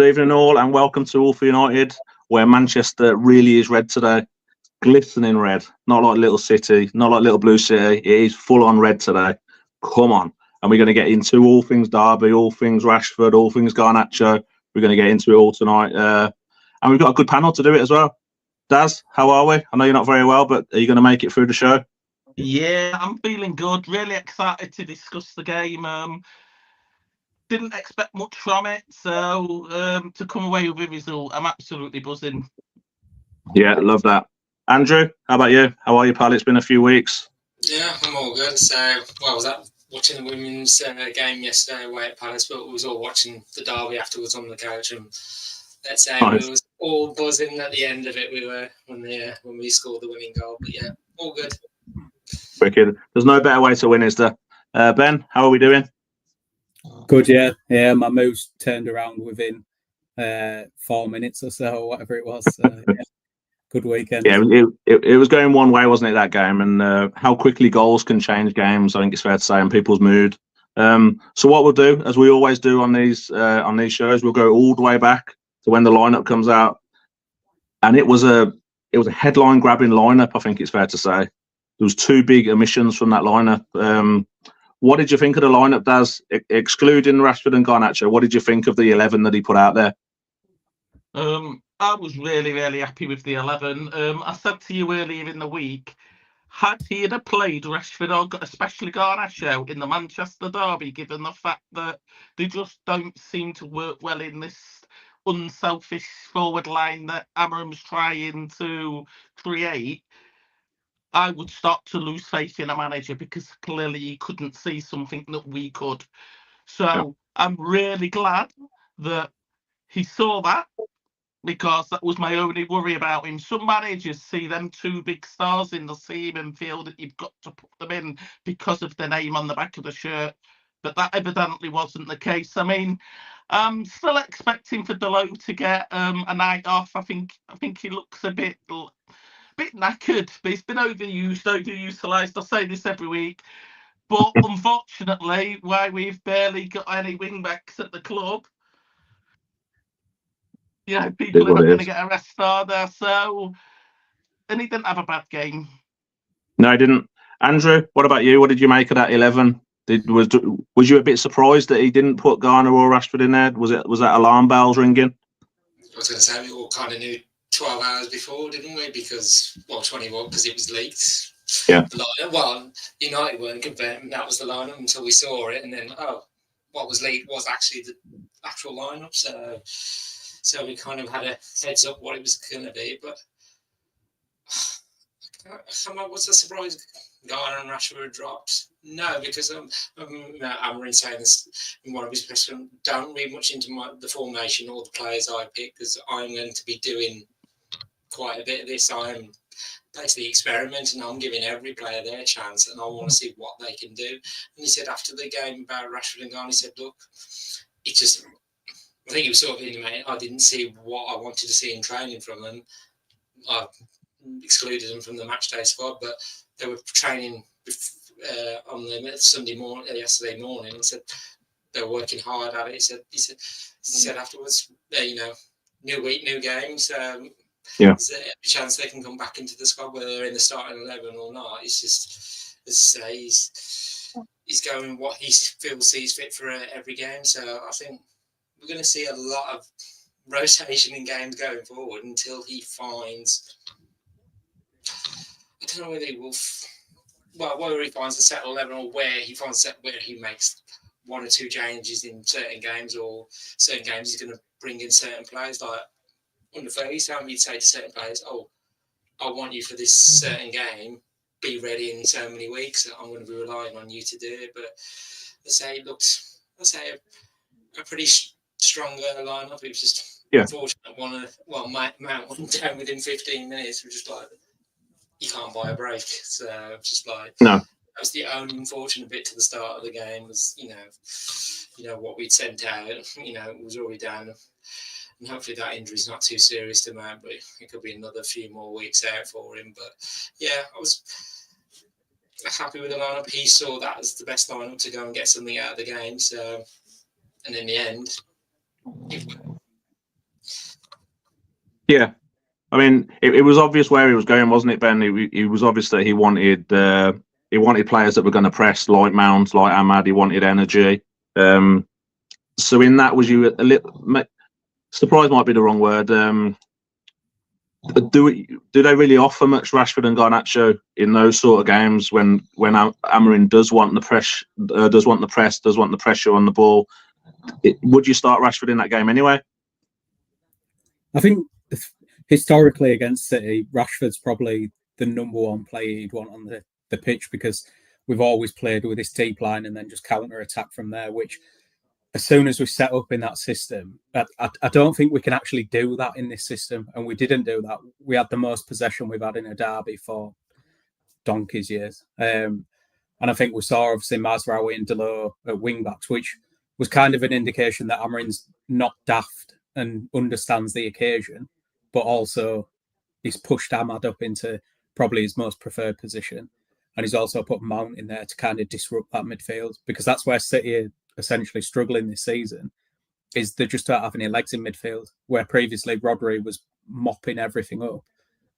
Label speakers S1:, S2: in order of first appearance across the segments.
S1: Good evening all and welcome to All for United, where Manchester really is red today. Glistening red, not like Little City, not like Little Blue City. It is full on red today. Come on. And we're going to get into all things Derby, all things Rashford, all things Garnacho. We're going to get into it all tonight. And we've got a good panel to do it as well. Daz, how are we? I know you're not very well, but are you going to make it through the show?
S2: Yeah, I'm feeling good. Really excited to discuss the game. Didn't expect much from it, so to come away with a result, I'm absolutely buzzing.
S1: Yeah, love that. Andrew, how about you? How are you, pal? It's been a few weeks.
S3: Yeah, I'm all good. So, well, I was at watching the women's game yesterday away at Palace, but we was all watching the derby afterwards on the couch, and let's say
S1: Nice.
S3: we was all buzzing at the end of it. We were when we scored the winning goal. But yeah, all good.
S1: Wicked. There's no better way to win, is there? Ben, how are we doing?
S4: Good, yeah. My moves turned around within 4 minutes or so, whatever it was. Yeah. Good weekend.
S1: Yeah, it was going one way, wasn't it, that game? And how quickly goals can change games, I think it's fair to say, and people's mood. So what we'll do, as we always do on these shows, we'll go all the way back to when the lineup comes out, and it was a headline grabbing lineup. I think it's fair to say there was two big omissions from that lineup. What did you think of the lineup, Daz? Excluding Rashford and Garnacho, what did you think of the 11 that he put out there?
S2: I was really, really happy with the 11. I said to you earlier in the week, had he had played Rashford or especially Garnacho in the Manchester derby, given the fact that they just don't seem to work well in this unselfish forward line that Amorim's trying to create, I would start to lose faith in a manager because clearly he couldn't see something that we could. So yeah. I'm really glad that he saw that, because that was my only worry about him. Some managers see them two big stars in the team and feel that you've got to put them in because of the name on the back of the shirt, but that evidently wasn't the case. I mean, I'm still expecting for Dalot to get a night off. I think he looks a bit knackered, but he's been overutilised. I say this every week, but unfortunately, why we've barely got any wing backs at the club, you know, people are not going to get a rest, are there? So, and he didn't have a bad game.
S1: No, he didn't. Andrew, what about you? What did you make of that 11? Was you a bit surprised that he didn't put Garner or Rashford in there? Was that alarm bells ringing?
S3: I was going to say we all kind of knew 12 hours before, didn't we? Because 21, because it was leaked.
S1: Yeah.
S3: Well, United weren't confirmed that was the lineup until we saw it, and then what was leaked was actually the actual lineup. So we kind of had a heads up what it was going to be, but was I surprised Garner and Rashford dropped? No, because Amorim saying this in one of his press conferences, don't read much into the formation or the players I pick, because I'm going to be doing quite a bit of this. I'm basically experimenting. I'm giving every player their chance, and I want to see what they can do. And he said after the game about Rashford and Garner, he said, look, it just... I think he was sort of intimating I didn't see what I wanted to see in training from them. I excluded them from the matchday squad, but they were training on the Sunday morning, yesterday morning, and said they were working hard at it. He said afterwards, new week, new games. There's a chance they can come back into the squad, whether they're in the starting 11 or not. It's just, as I say, he's going what he feels sees fit for every game. So I think we're going to see a lot of rotation in games going forward until he finds... I don't know whether he will... whether he finds a set 11 or where he finds where he makes one or two changes in certain games, or certain games he's going to bring in certain players. Like under 30s, how you'd say to certain players, I want you for this certain game, be ready in so many weeks, I'm going to be relying on you to do it. But it looked, a pretty stronger lineup. It was just unfortunate Mount went down within 15 minutes. We're just like, you can't buy a break. So just like,
S1: no.
S3: That was the only unfortunate bit to the start of the game was, what we'd sent out, it was already down. And hopefully that injury's not too serious to Mount, but it could be another few more weeks out for him. But yeah, I was happy with the lineup. He saw that as the best lineup to go and get something out of the game. So, and in the end,
S1: Yeah, I mean, it was obvious where he was going, wasn't it, Ben? He was obvious that he wanted players that were going to press, like Mount, like Ahmad. He wanted energy. So in that, was you a little surprised? Might be the wrong word. Do they really offer much Rashford and Garnacho in those sort of games when Amorim does want the press, does want the pressure on the ball? Would you start Rashford in that game anyway?
S4: I think historically against City, Rashford's probably the number one player you'd want on the pitch, because we've always played with this deep line and then just counter attack from there, which as soon as we set up in that system, I don't think we can actually do that in this system. And we didn't do that. We had the most possession we've had in a derby for donkey's years. And I think we saw obviously Mazraoui and Delors at wing backs, which was kind of an indication that Amorim's not daft and understands the occasion, but also he's pushed Ahmad up into probably his most preferred position. And he's also put Mount in there to kind of disrupt that midfield, because that's where City are essentially struggling this season, is they just don't have any legs in midfield, where previously Rodri was mopping everything up.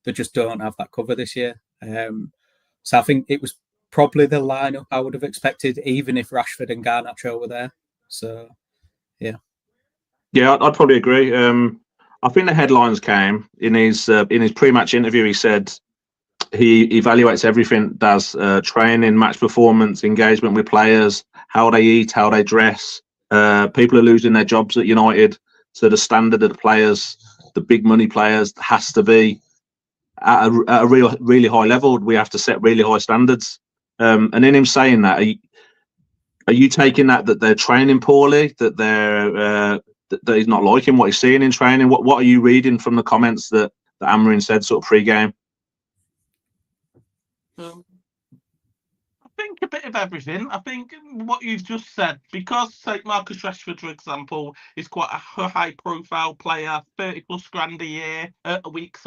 S4: They just don't have that cover this year. So I think it was probably the lineup I would have expected, even if Rashford and Garnacho were there. So, yeah.
S1: Yeah, I'd probably agree. I think the headlines came in his pre-match interview. He said he evaluates everything, does training, match performance, engagement with players, how they eat, how they dress. People are losing their jobs at United, so the standard of the players, the big money players, has to be at a really high level. We have to set really high standards. And in him saying that, are you taking that they're training poorly, that that he's not liking what he's seeing in training? What are you reading from the comments that Amorim said sort of pre-game?
S2: I think a bit of everything. I think what you've just said, because St. Marcus Rashford, for example, is quite a high-profile player, 30 plus grand a week,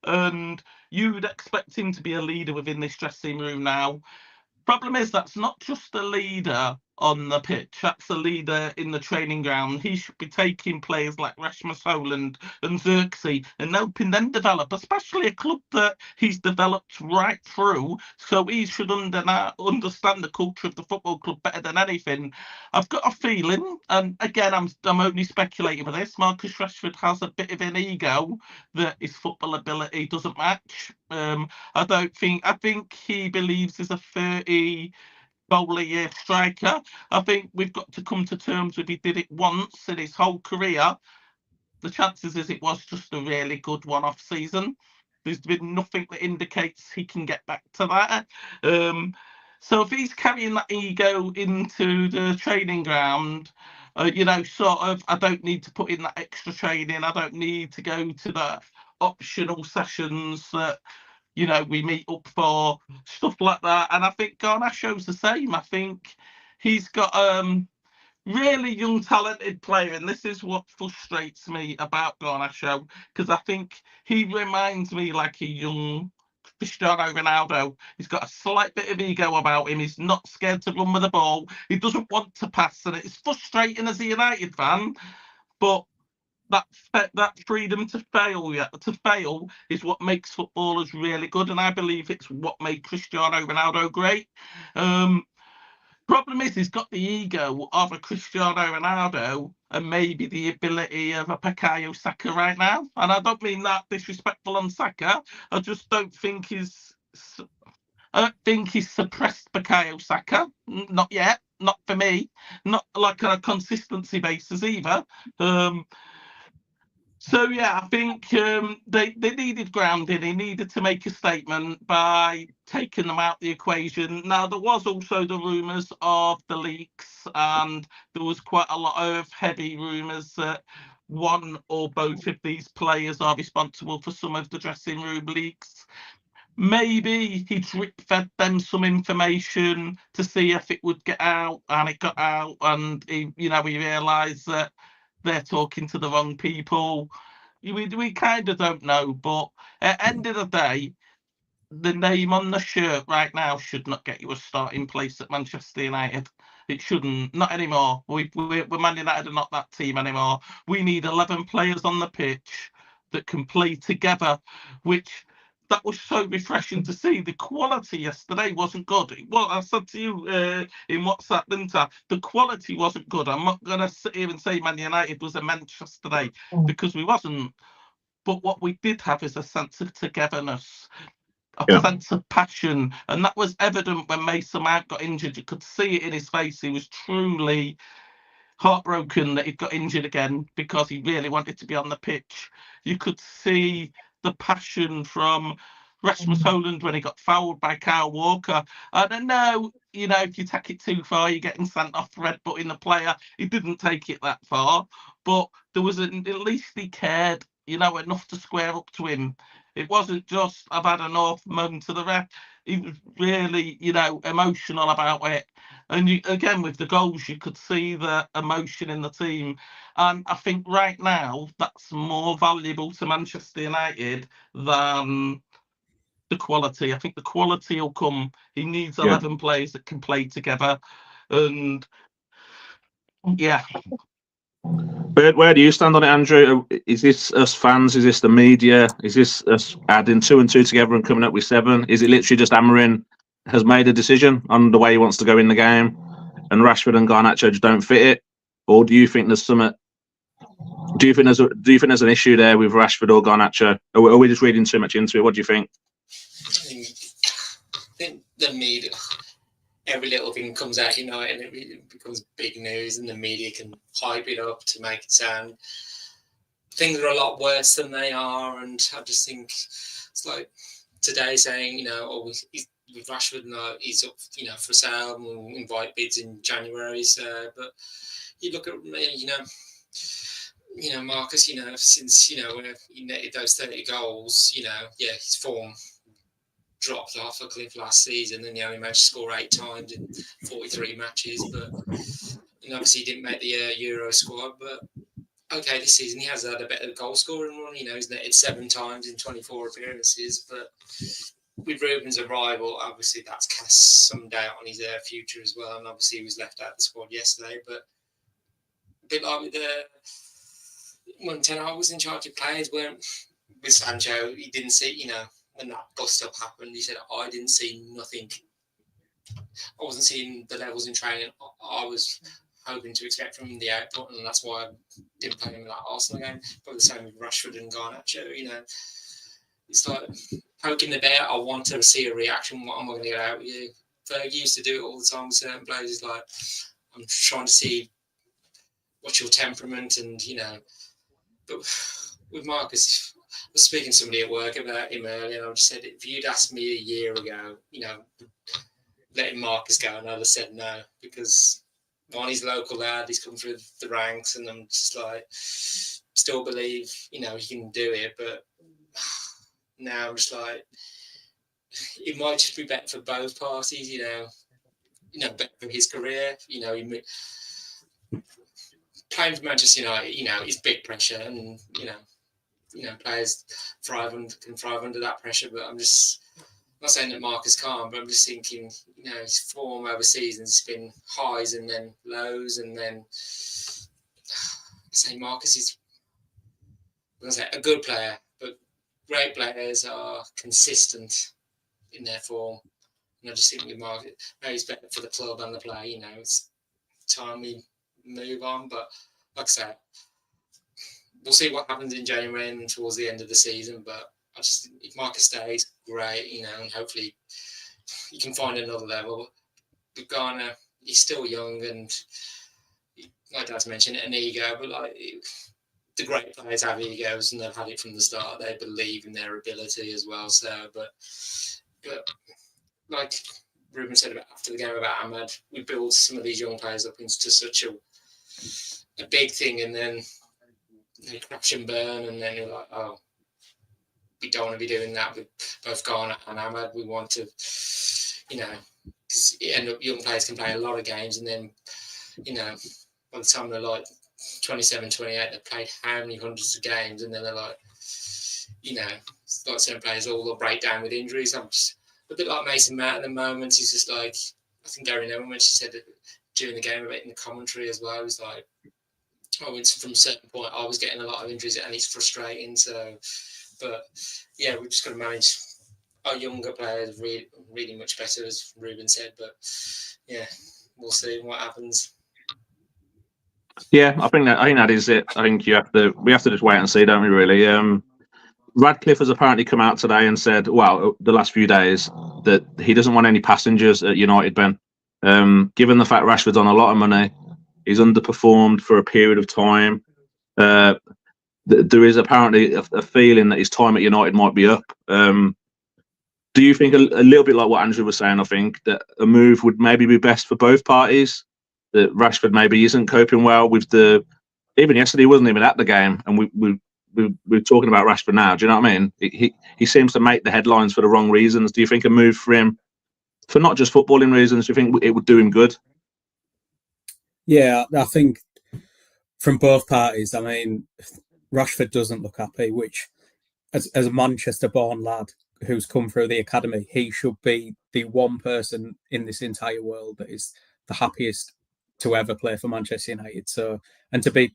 S2: and you'd expect him to be a leader within this dressing room now. Problem is, that's not just a leader on the pitch, that's a leader in the training ground. He should be taking players like Rasmus Hojlund and Xerxes and helping them develop, especially a club that he's developed right through. So he should understand the culture of the football club better than anything. I've got a feeling, and again, I'm only speculating with this, Marcus Rashford has a bit of an ego that his football ability doesn't match. I think he believes he's a 30 goal a year striker. I think we've got to come to terms with he did it once in his whole career. The chances is it was just a really good one-off season. There's been nothing that indicates he can get back to that. So if he's carrying that ego into the training ground, sort of, I don't need to put in that extra training. I don't need to go to the optional sessions that we meet up for, stuff like that. And I think Garnacho's the same. I think he's got really young, talented player, and this is what frustrates me about Garnacho, because I think he reminds me like a young Cristiano Ronaldo. He's got a slight bit of ego about him. He's not scared to run with the ball. He doesn't want to pass, and it's frustrating as a United fan, but that freedom to fail is what makes footballers really good, and I believe it's what made Cristiano Ronaldo great. Problem is, he's got the ego of a Cristiano Ronaldo and maybe the ability of a Bukayo Saka right now. And I don't mean that disrespectful on Saka. I just don't think he's suppressed Bukayo Saka. Not yet. Not for me. Not like on a consistency basis either. So yeah, I think they needed grounding. They needed to make a statement by taking them out the equation. Now there was also the rumours of the leaks, and there was quite a lot of heavy rumours that one or both of these players are responsible for some of the dressing room leaks. Maybe he drip-fed them some information to see if it would get out, and it got out, and he realised that they're talking to the wrong people. We kind of don't know, but at the end of the day, the name on the shirt right now should not get you a starting place at Manchester United. It shouldn't, not anymore. We're Man United are not that team anymore. We need 11 players on the pitch that can play together, which that was so refreshing to see. The quality yesterday wasn't good. Well, I said to you in WhatsApp, didn't I? The quality wasn't good. I'm not going to sit here and say Man United was immense yesterday, because we wasn't. But what we did have is a sense of togetherness, a sense of passion, and that was evident when Mason Mount got injured. You could see it in his face. He was truly heartbroken that he'd got injured again, because he really wanted to be on the pitch. You could see the passion from Rasmus Hojlund when he got fouled by Kyle Walker. I don't know, if you take it too far, you're getting sent off red butting the player. He didn't take it that far, but there was at least he cared, enough to square up to him. It wasn't just, I've had enough, moan to the ref. He was really, emotional about it. And again, with the goals, you could see the emotion in the team. And I think right now, that's more valuable to Manchester United than the quality. I think the quality will come. He needs 11 players that can play together. And yeah.
S1: Where do you stand on it, Andrew? Is this us fans? Is this the media? Is this us adding 2 and 2 together and coming up with 7? Is it literally just Amorim has made a decision on the way he wants to go in the game, and Rashford and Garnacho just don't fit it? Or do you think there's something? Do you think there's an issue there with Rashford or Garnacho? Or are we just reading too much into it? What do you think?
S3: I think the media, every little thing comes out, and it becomes big news, and the media can hype it up to make it sound things are a lot worse than they are. And I just think it's like today saying, with Rashford, he's up, for sale, and we'll invite bids in January. So, but you look at me, Marcus, since he netted those 30 goals, his form dropped off a cliff last season, and he only managed to score 8 times in 43 matches. But obviously he didn't make the Euro squad. But okay, this season he has had a better goal scoring run. He's netted 7 times in 24 appearances. But with Ruben's arrival, obviously that's cast some doubt on his future as well. And obviously he was left out of the squad yesterday. But a bit like with when Ten Hag was in charge of players, with Sancho, he didn't see, when that bust up happened, he said, I didn't see nothing. I wasn't seeing the levels in training I was hoping to expect from the output, and that's why I didn't play him in that Arsenal game. But the same with Rashford and Garnacho, it's like poking the bear. I want to see a reaction. What am I going to get out of you? Fergie used to do it all the time with certain players. It's like, I'm trying to see what's your temperament, and but with Marcus, I was speaking to somebody at work about him earlier, and I just said, if you'd asked me a year ago, letting Marcus go, and I'd have said no, because one, he's a local lad, he's come through the ranks, and I'm just like, still believe, he can do it, but now I'm just like, it might just be better for both parties, better for his career, playing for Manchester United, it's big pressure, and players can thrive under that pressure. But I'm not saying that Marcus can't, but I'm just thinking, his form over seasons has been highs and then lows, and then I say Marcus is, a good player, but great players are consistent in their form. And I just think with Marcus, maybe it's better for the club and the player. It's time we move on. But like I said, we'll see what happens in January and towards the end of the season. But if Marcus stays, great, and hopefully he can find another level. But Garner, he's still young, and like Dad's mentioned, an ego. But the great players have egos, and they've had it from the start. They believe in their ability as well. So, but like Ruben said after the game about Ahmad, we build some of these young players up into such a big thing, and then they crash and burn, and then you're like, oh, we don't want to be doing that with both Garner and Ahmad. We want to, because young players can play a lot of games, and then, by the time they're like 27, 28, they've played how many hundreds of games, and then they're like, like certain players all break down with injuries. I'm just a bit like Mason Mount at the moment. He's just like, I think Gary Neville, when she said it during the game about it in the commentary as well, he was like, from a certain point, I was getting a lot of injuries, and it's frustrating. So, but yeah, we've just got to manage our younger players really, really much better, as Ruben said. But yeah, we'll see what happens.
S1: Yeah, I think that is it. I think we have to just wait and see, don't we? Really. Radcliffe has apparently come out today and said, well, the last few days, that he doesn't want any passengers at United, Ben. Given the fact Rashford's on a lot of money, he's underperformed for a period of time. There is apparently a feeling that his time at United might be up. Do you think a little bit like what Andrew was saying? I think that a move would maybe be best for both parties. That Rashford maybe isn't coping well with even yesterday he wasn't even at the game, and we're talking about Rashford now. Do you know what I mean? He seems to make the headlines for the wrong reasons. Do you think a move for him, for not just footballing reasons, do you think it would do him good?
S4: Yeah, I think from both parties. I mean, Rashford doesn't look happy, which, as a Manchester-born lad who's come through the academy, he should be the one person in this entire world that is the happiest to ever play for Manchester United. So, and to be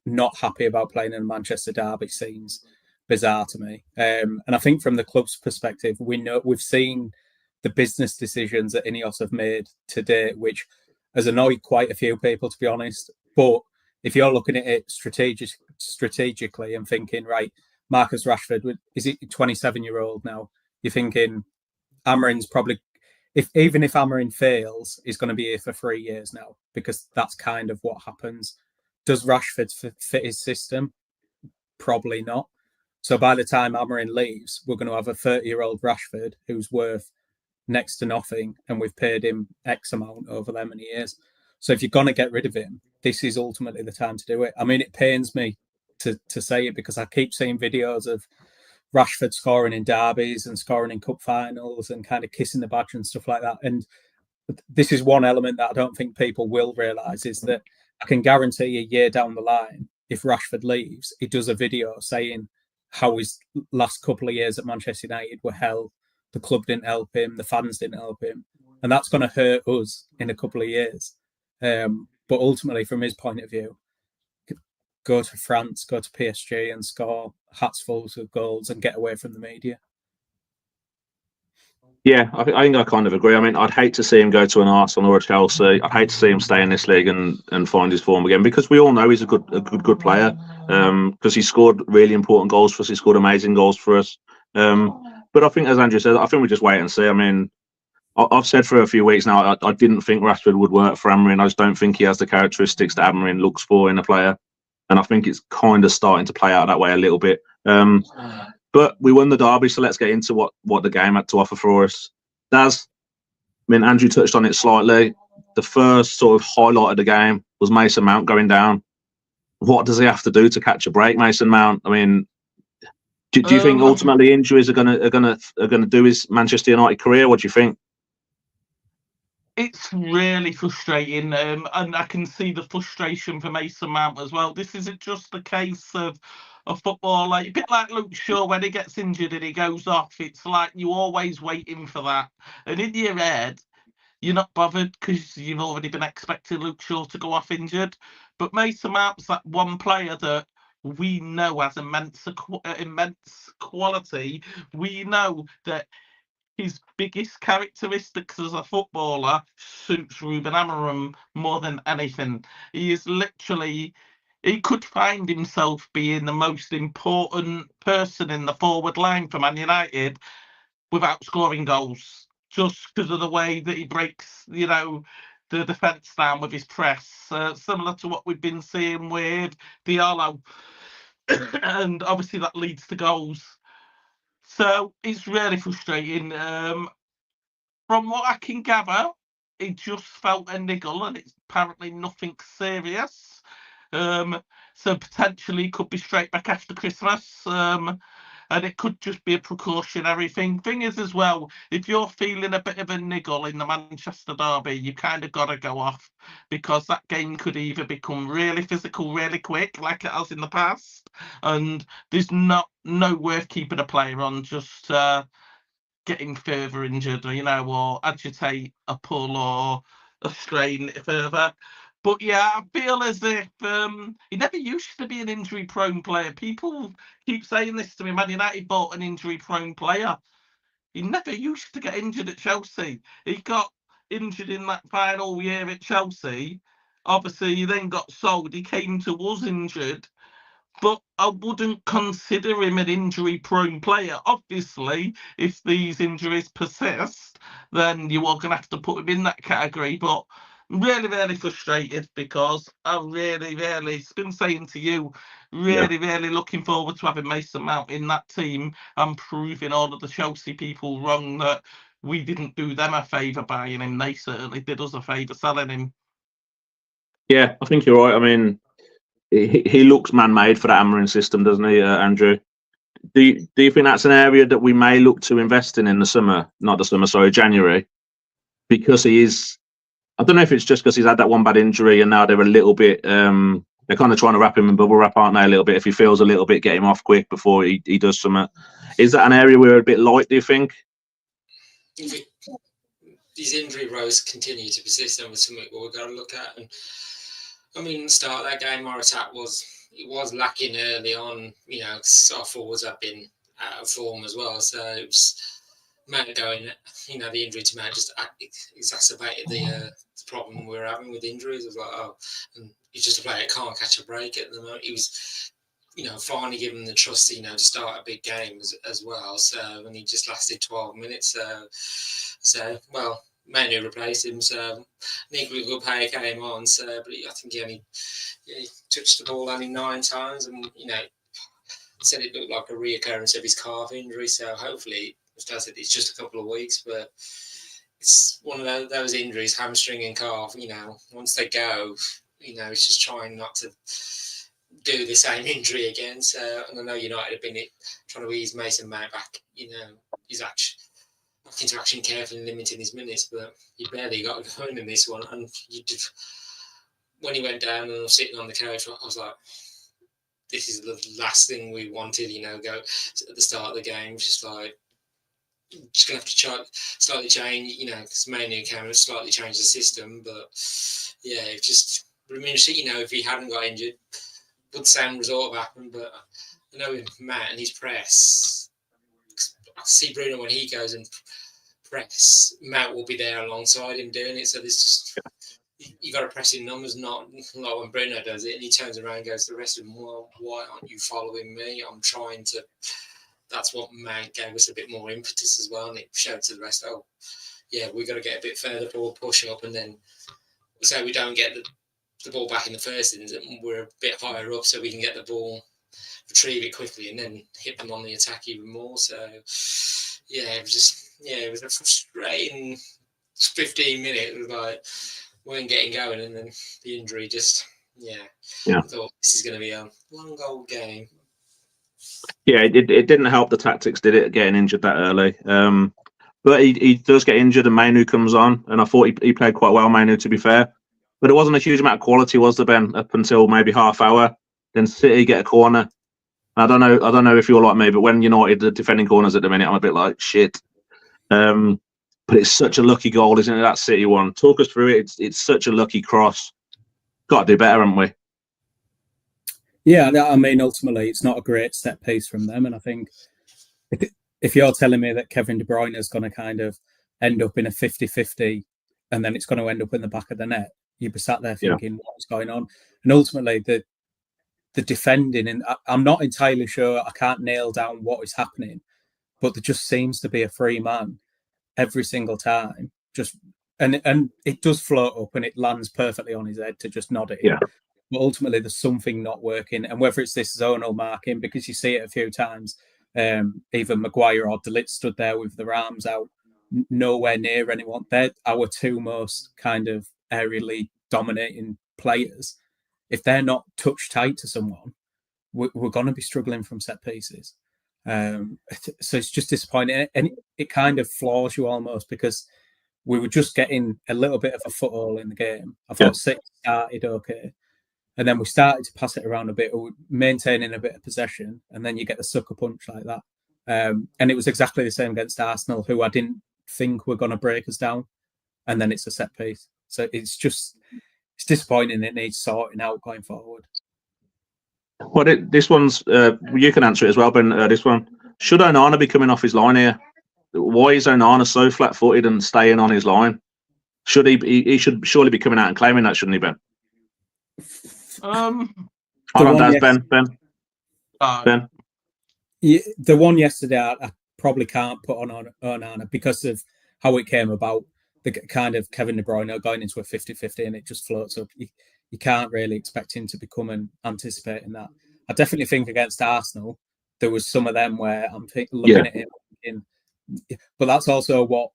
S4: not happy about playing in a Manchester derby seems bizarre to me. And I think from the club's perspective, we've seen the business decisions that Ineos have made to date, which has annoyed quite a few people, to be honest. But if you're looking at it strategically and thinking, right, Marcus Rashford, is it 27-year-old now? You're thinking Amarin's probably, even if Amarin fails, he's going to be here for 3 years now, because that's kind of what happens. Does Rashford fit his system? Probably not. So by the time Amarin leaves, we're going to have a 30-year-old Rashford who's worth next to nothing, and we've paid him X amount over that many years. So if you're going to get rid of him, this is ultimately the time to do it. I mean, it pains me to say it, because I keep seeing videos of Rashford scoring in derbies and scoring in cup finals and kind of kissing the badge and stuff like that. And this is one element that I don't think people will realise, is that I can guarantee a year down the line, if Rashford leaves, he does a video saying how his last couple of years at Manchester United were hell. The club didn't help him, the fans didn't help him. And that's going to hurt us in a couple of years. But ultimately, from his point of view, go to France, go to PSG and score hats full of goals and get away from the media.
S1: Yeah, I think I kind of agree. I mean, I'd hate to see him go to an Arsenal or a Chelsea. I'd hate to see him stay in this league and find his form again, because we all know he's a good player. Because he scored really important goals for us. He scored amazing goals for us. But I think, as Andrew said, I think we just wait and see. I mean, I've said for a few weeks now, I didn't think Rashford would work for Amarin. I just don't think he has the characteristics that Amarin looks for in a player. And I think it's kind of starting to play out that way a little bit. But we won the derby, so let's get into what the game had to offer for us. Daz, I mean, Andrew touched on it slightly. The first sort of highlight of the game was Mason Mount going down. What does he have to do to catch a break, Mason Mount? I mean, do you think ultimately injuries are gonna do his Manchester United career? What do you think?
S2: It's really frustrating, and I can see the frustration for Mason Mount as well. This isn't just the case of a footballer, a bit like Luke Shaw, when he gets injured and he goes off. It's like you're always waiting for that, and in your head, you're not bothered because you've already been expecting Luke Shaw to go off injured. But Mason Mount's that one player that we know has immense quality. We know that his biggest characteristics as a footballer suits Ruben Amorim more than anything. He is literally, he could find himself being the most important person in the forward line for Man United without scoring goals, just because of the way that he breaks, the defence down with his press, similar to what we've been seeing with Diallo. And obviously that leads to goals. So it's really frustrating. From what I can gather, it just felt a niggle, and it's apparently nothing serious. So potentially could be straight back after Christmas. And it could just be a precautionary thing. Thing is, as well, if you're feeling a bit of a niggle in the Manchester derby, you kind of got to go off, because that game could either become really physical really quick, like it has in the past, and there's no worth keeping a player on just getting further injured, or agitate a pull or a strain further. But yeah, I feel as if he never used to be an injury-prone player. People keep saying this to me. Man United bought an injury-prone player. He never used to get injured at Chelsea. He got injured in that final year at Chelsea. Obviously, he then got sold. He came to us injured. But I wouldn't consider him an injury-prone player. Obviously, if these injuries persist, then you are going to have to put him in that category. But really, really frustrated because I really, it's been saying to you, really looking forward to having Mason Mount in that team and proving all of the Chelsea people wrong that we didn't do them a favour buying him. They certainly did us a favour selling him.
S1: Yeah, I think you're right. I mean, he looks man-made for that Amorim system, doesn't he, Andrew? Do you think that's an area that we may look to invest in the summer? Not the summer, sorry, January, because he is. I don't know if it's just because he's had that one bad injury and now they're a little bit. They're kind of trying to wrap him in bubble wrap, aren't they? A little bit. If he feels a little bit, get him off quick before he does something. Is that an area we're a bit light? Do you think?
S3: If these injury rows continue to persist, and with something we've got to look at. And I mean, the start of that game, our attack was lacking early on. You know, our forwards have been out of form as well. So it was Matt going. You know, the injury to Matt just exacerbated the problem we were having with injuries. It was like, oh, and he's just a player that can't catch a break at the moment. He was, you know, finally given the trust, you know, to start a big game as well. So, and he just lasted 12 minutes. So well, Manu replaced him. So Nick Good came on. So, but I think he touched the ball only 9 times, and you know, said it looked like a reoccurrence of his calf injury. So hopefully, as I said, it's just a couple of weeks, but it's one of those injuries, hamstring and calf. You know, once they go, you know, it's just trying not to do the same injury again. So, and I know United have been trying to ease Mason Mount back. You know, he's actually back into action carefully, limiting his minutes, but he barely got going in this one. And when he went down and I was sitting on the couch, I was like, this is the last thing we wanted. You know, go at the start of the game, just like. Just gonna have to slightly change, you know, because Manu came and slightly change the system. But yeah, it just remains, you know, if he hadn't got injured, would the same result have happened. But I know with Matt and his press, I see Bruno when he goes and press, Matt will be there alongside him doing it. So there's just you got to press in numbers, not like when Bruno does it and he turns around and goes to the rest of them. Well, why aren't you following me? I'm trying to. That's what gave us a bit more impetus as well, and it showed to the rest. Oh, yeah, we got to get a bit further forward, push up, and then so we don't get the ball back in the first innings, and we're a bit higher up, so we can get the ball, retrieve it quickly, and then hit them on the attack even more. So yeah, it was a frustrating 15 minutes. It was like weren't getting going, and then the injury just I thought this is going to be a long old game.
S1: Yeah, it didn't help the tactics, did it, getting injured that early? But he does get injured and Manu comes on, and I thought he played quite well, Manu, to be fair. But it wasn't a huge amount of quality, was there, Ben, up until maybe half hour. Then City get a corner. I don't know if you're like me, but when United are defending corners at the minute, I'm a bit like, shit. But it's such a lucky goal, isn't it, that City one? Talk us through it. It's such a lucky cross. Got to do better, haven't we?
S4: Yeah, I mean, ultimately, it's not a great set piece from them. And I think if you're telling me that Kevin De Bruyne is going to kind of end up in a 50-50 and then it's going to end up in the back of the net, you'd be sat there thinking, what's going on? And ultimately, the defending, and I'm not entirely sure, I can't nail down what is happening, but there just seems to be a free man every single time. And it does float up and it lands perfectly on his head to just nod it in. But ultimately, there's something not working. And whether it's this zonal marking, because you see it a few times, either Maguire or De Ligt stood there with their arms out, nowhere near anyone. They're our two most kind of aerially dominating players. If they're not touch tight to someone, we're going to be struggling from set pieces. So it's just disappointing. And it kind of floors you almost, because we were just getting a little bit of a foothold in the game. I thought City started okay. And then we started to pass it around a bit, maintaining a bit of possession, and then you get the sucker punch like that. And it was exactly the same against Arsenal, who I didn't think were going to break us down. And then it's a set piece. So it's disappointing. It needs sorting out going forward.
S1: Well, this one's you can answer it as well, Ben. This one, should Onana be coming off his line here? Why is Onana so flat-footed and staying on his line? Should he should surely be coming out and claiming that, shouldn't he, Ben? Hold on, Daz, Ben. Ben.
S4: Yeah, the one yesterday, I probably can't put on Onana because of how it came about. The kind of Kevin De Bruyne going into a 50-50 and it just floats up. You can't really expect him to become anticipating that. I definitely think against Arsenal, there was some of them where I'm looking at him. But that's also what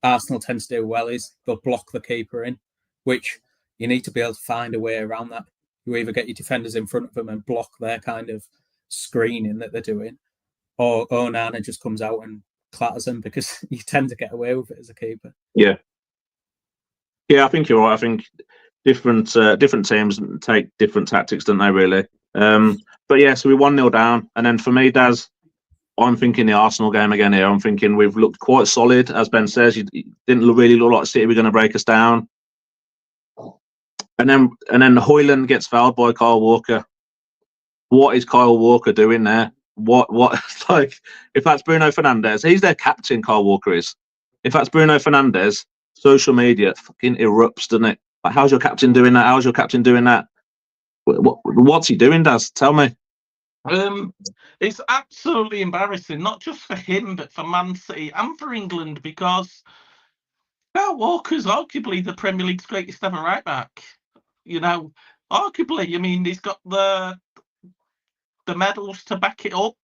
S4: Arsenal tend to do well, is they'll block the keeper in, which you need to be able to find a way around that. You either get your defenders in front of them and block their kind of screening that they're doing, or Onana just comes out and clatters them, because you tend to get away with it as a keeper.
S1: Yeah, I think you're right. I think different teams take different tactics, don't they, really? But yeah, so we're 1-0 down. And then for me, Daz, I'm thinking the Arsenal game again here. I'm thinking we've looked quite solid, as Ben says. You didn't really look like City were going to break us down. And then Højlund gets fouled by Kyle Walker. What is Kyle Walker doing there? What like, if that's Bruno Fernandes, he's their captain, Kyle Walker is. If that's Bruno Fernandes, social media fucking erupts, doesn't it? Like, how's your captain doing that? How's your captain doing that? What's he doing, Daz? Tell me.
S2: It's absolutely embarrassing, not just for him, but for Man City and for England, because Kyle Walker's arguably the Premier League's greatest ever right back. You know, arguably. I mean, he's got the medals to back it up.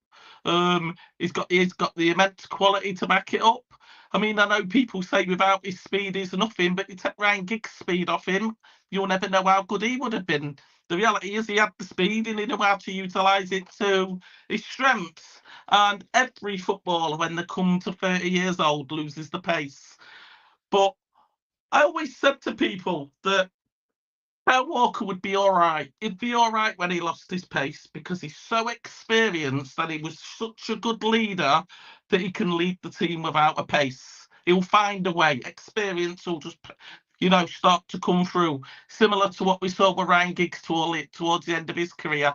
S2: He's got the immense quality to back it up. I mean, I know people say without his speed he's nothing, but you take Ryan Giggs' speed off him, you'll never know how good he would have been. The reality is he had the speed and he knew how to utilise it to his strengths. And every footballer, when they come to 30 years old, loses the pace. But I always said to people that Kyle Walker would be all right. He'd be all right when he lost his pace, because he's so experienced and he was such a good leader that he can lead the team without a pace. He'll find a way. Experience will just, start to come through, similar to what we saw with Ryan Giggs towards the end of his career.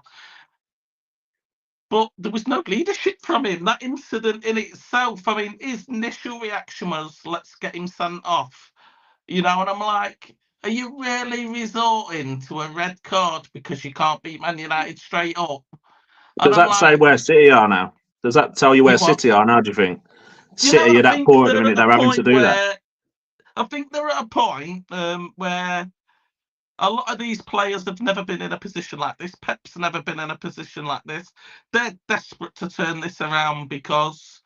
S2: But there was no leadership from him. That incident in itself, I mean, his initial reaction was, let's get him sent off. And I'm like, are you really resorting to a red card because you can't beat Man United straight up?
S1: Does that say where City are now? Does that tell you where City are now, do you think? City are that poor at the minute, they're having to do that.
S2: I think they're at a point where a lot of these players have never been in a position like this. Pep's never been in a position like this. They're desperate to turn this around, because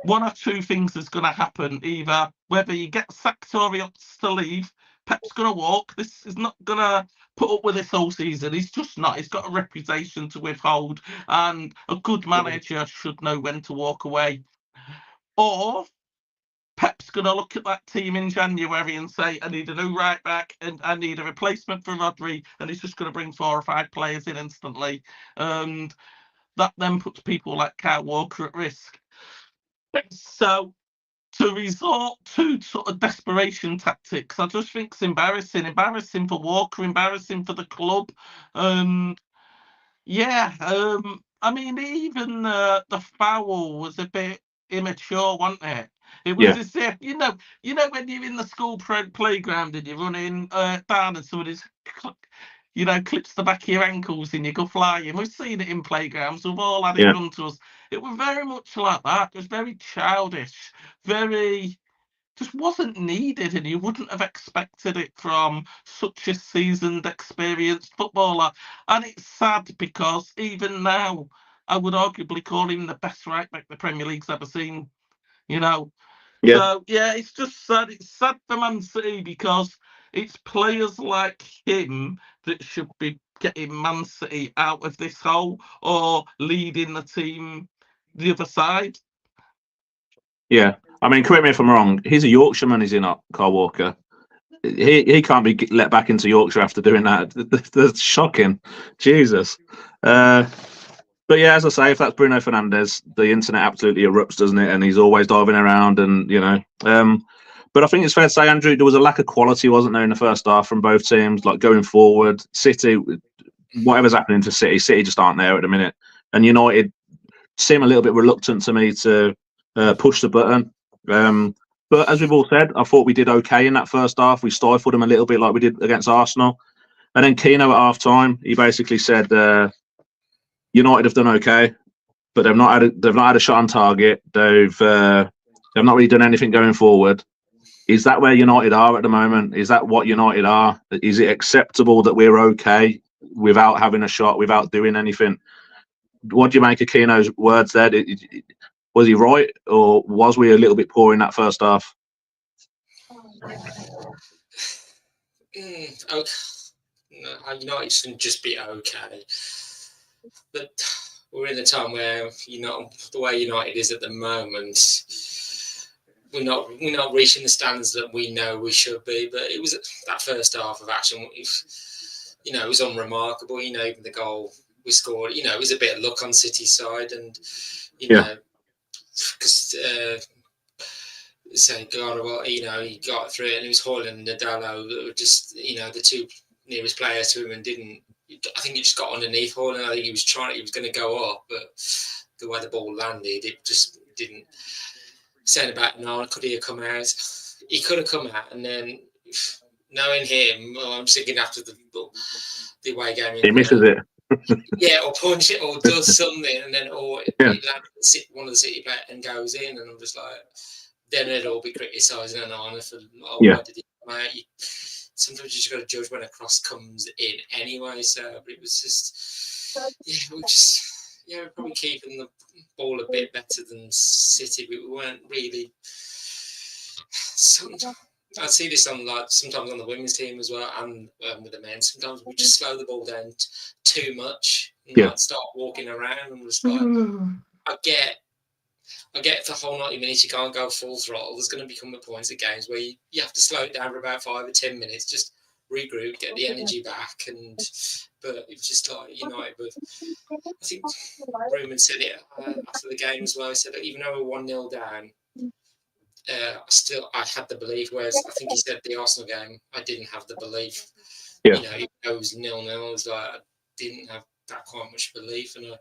S2: one or two things is going to happen. Either whether you get sacked or he opts to leave, Pep's going to walk. This is not going to put up with this whole season. He's just not. He's got a reputation to withhold, and a good manager should know when to walk away. Or Pep's going to look at that team in January and say, I need a new right back and I need a replacement for Rodri, and he's just going to bring 4 or 5 players in instantly. And that then puts people like Kyle Walker at risk. So to resort to sort of desperation tactics, I just think it's embarrassing for Walker, embarrassing for the club. I mean, even the foul was a bit immature, wasn't it? It was as if, when you're in the school playground and you're running down and somebody's clips the back of your ankles and you go flying. We've seen it in playgrounds. We've all had it done to us. It was very much like that. It was very childish, just wasn't needed, and you wouldn't have expected it from such a seasoned, experienced footballer. And it's sad, because even now, I would arguably call him the best right back the Premier League's ever seen. So it's just sad. It's sad for Man City, because it's players like him that should be getting Man City out of this hole or leading the team the other side. Yeah.
S1: I mean, correct me if I'm wrong. He's a Yorkshireman, is he not, Kyle Walker? He can't be let back into Yorkshire after doing that. That's shocking. Jesus. But yeah, as I say, if that's Bruno Fernandes, the internet absolutely erupts, doesn't it? And he's always diving around, and But I think it's fair to say, Andrew, there was a lack of quality, wasn't there, in the first half from both teams? Like going forward, City, whatever's happening to City just aren't there at the minute. And United seem a little bit reluctant to me to push the button. But as we've all said, I thought we did okay in that first half. We stifled them a little bit like we did against Arsenal. And then Keno at half time, he basically said, United have done okay, but they've not had a shot on target. They've not really done anything going forward. Is that where United are at the moment? Is that what United are? Is it acceptable that we're okay without having a shot, without doing anything? What do you make of Keno's words there? Was he right, or was we a little bit poor in that first half?
S3: United shouldn't just be okay, but we're in a time where the way United is at the moment, we're not reaching the standards that we know we should be. But it was that first half of action. It was unremarkable. Even the goal we scored. It was a bit of luck on City's side, and because say God, well, he got through it, and it was Højlund and Nadalo that were just the two nearest players to him, and didn't. I think he just got underneath Højlund. I think he was going to go up, but the way the ball landed, it just didn't. Saying about could he have come out? He could have come out, and then knowing him, I'm thinking after the away game,
S1: he misses it.
S3: Or punch it, or does something, and then it lands one of the City players and goes in, and I'm just like, then it'd all be criticising Onana for why did he come out? Sometimes you just got to judge when a cross comes in anyway. So, but it was just we're probably keeping the ball a bit better than City, but we weren't really. I see this on sometimes on the women's team as well, and with the men. Sometimes we just slow the ball down too much and start walking around, and just like I get for the whole 90 minutes you can't go full throttle. There's going to become a point of games where you have to slow it down for about 5 or 10 minutes, just regroup, get the energy back, but it's just like United. But I think Ruben said it after the game as well. He said that even though we're 1-0 down. I had the belief, whereas I think he said the Arsenal game, I didn't have the belief. Even though it was 0-0, I was like, I didn't have that quite much belief. And I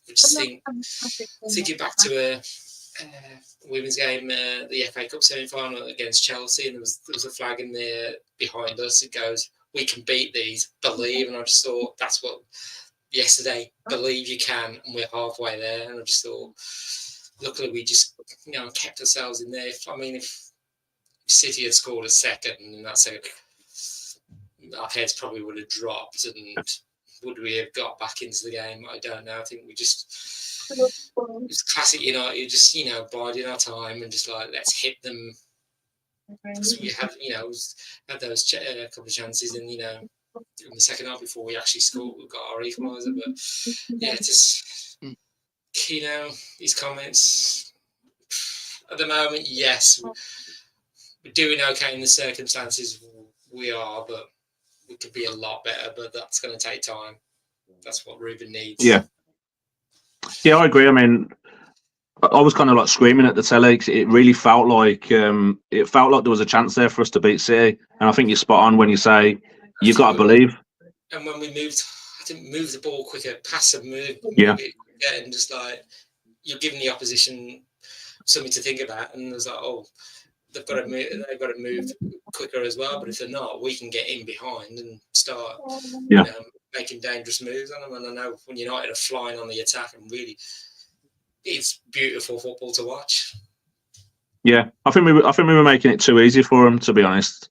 S3: just thinking back to a women's game, the FA Cup semi-final against Chelsea, and there was a flag in there behind us. It goes, "We can beat these, believe." And I just thought that's what yesterday, believe you can, and we're halfway there. And I just thought, luckily, we just kept ourselves in there. If City had scored a second, and that's our heads probably would have dropped, and would we have got back into the game? I don't know. I think it's classic United. Just biding our time and just like, let's hit them. Because we had had those couple of chances, and in the second half before we actually scored, we got our equaliser. But just. His comments at the moment, yes, we're doing okay in the circumstances we are, but we could be a lot better, but that's going to take time. That's what Ruben needs.
S1: Yeah, I agree. I mean, I was kind of like screaming at the telly. It really felt like there was a chance there for us to beat City, and I think you're spot on when you say you've got to believe.
S3: And when we moved, I think move the ball quicker, pass and move it quicker, and just like you're giving the opposition something to think about, and there's like, they've got to move quicker as well. But if they're not, we can get in behind and start making dangerous moves on them. And I know when United are flying on the attack, and really, it's beautiful football to watch.
S1: Yeah, I think we were making it too easy for them, to be honest.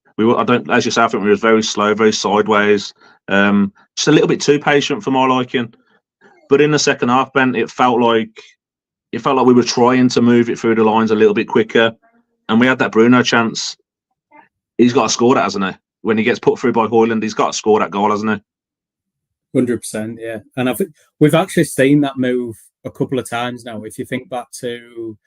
S1: As you say, I think we were very slow, very sideways, just a little bit too patient for my liking. But in the second half, Ben, it felt like we were trying to move it through the lines a little bit quicker, and we had that Bruno chance. He's got to score that, hasn't he? When he gets put through by Højlund, he's got to score that goal, hasn't
S4: he? 100%, yeah. And I think we've actually seen that move a couple of times now. If you think back to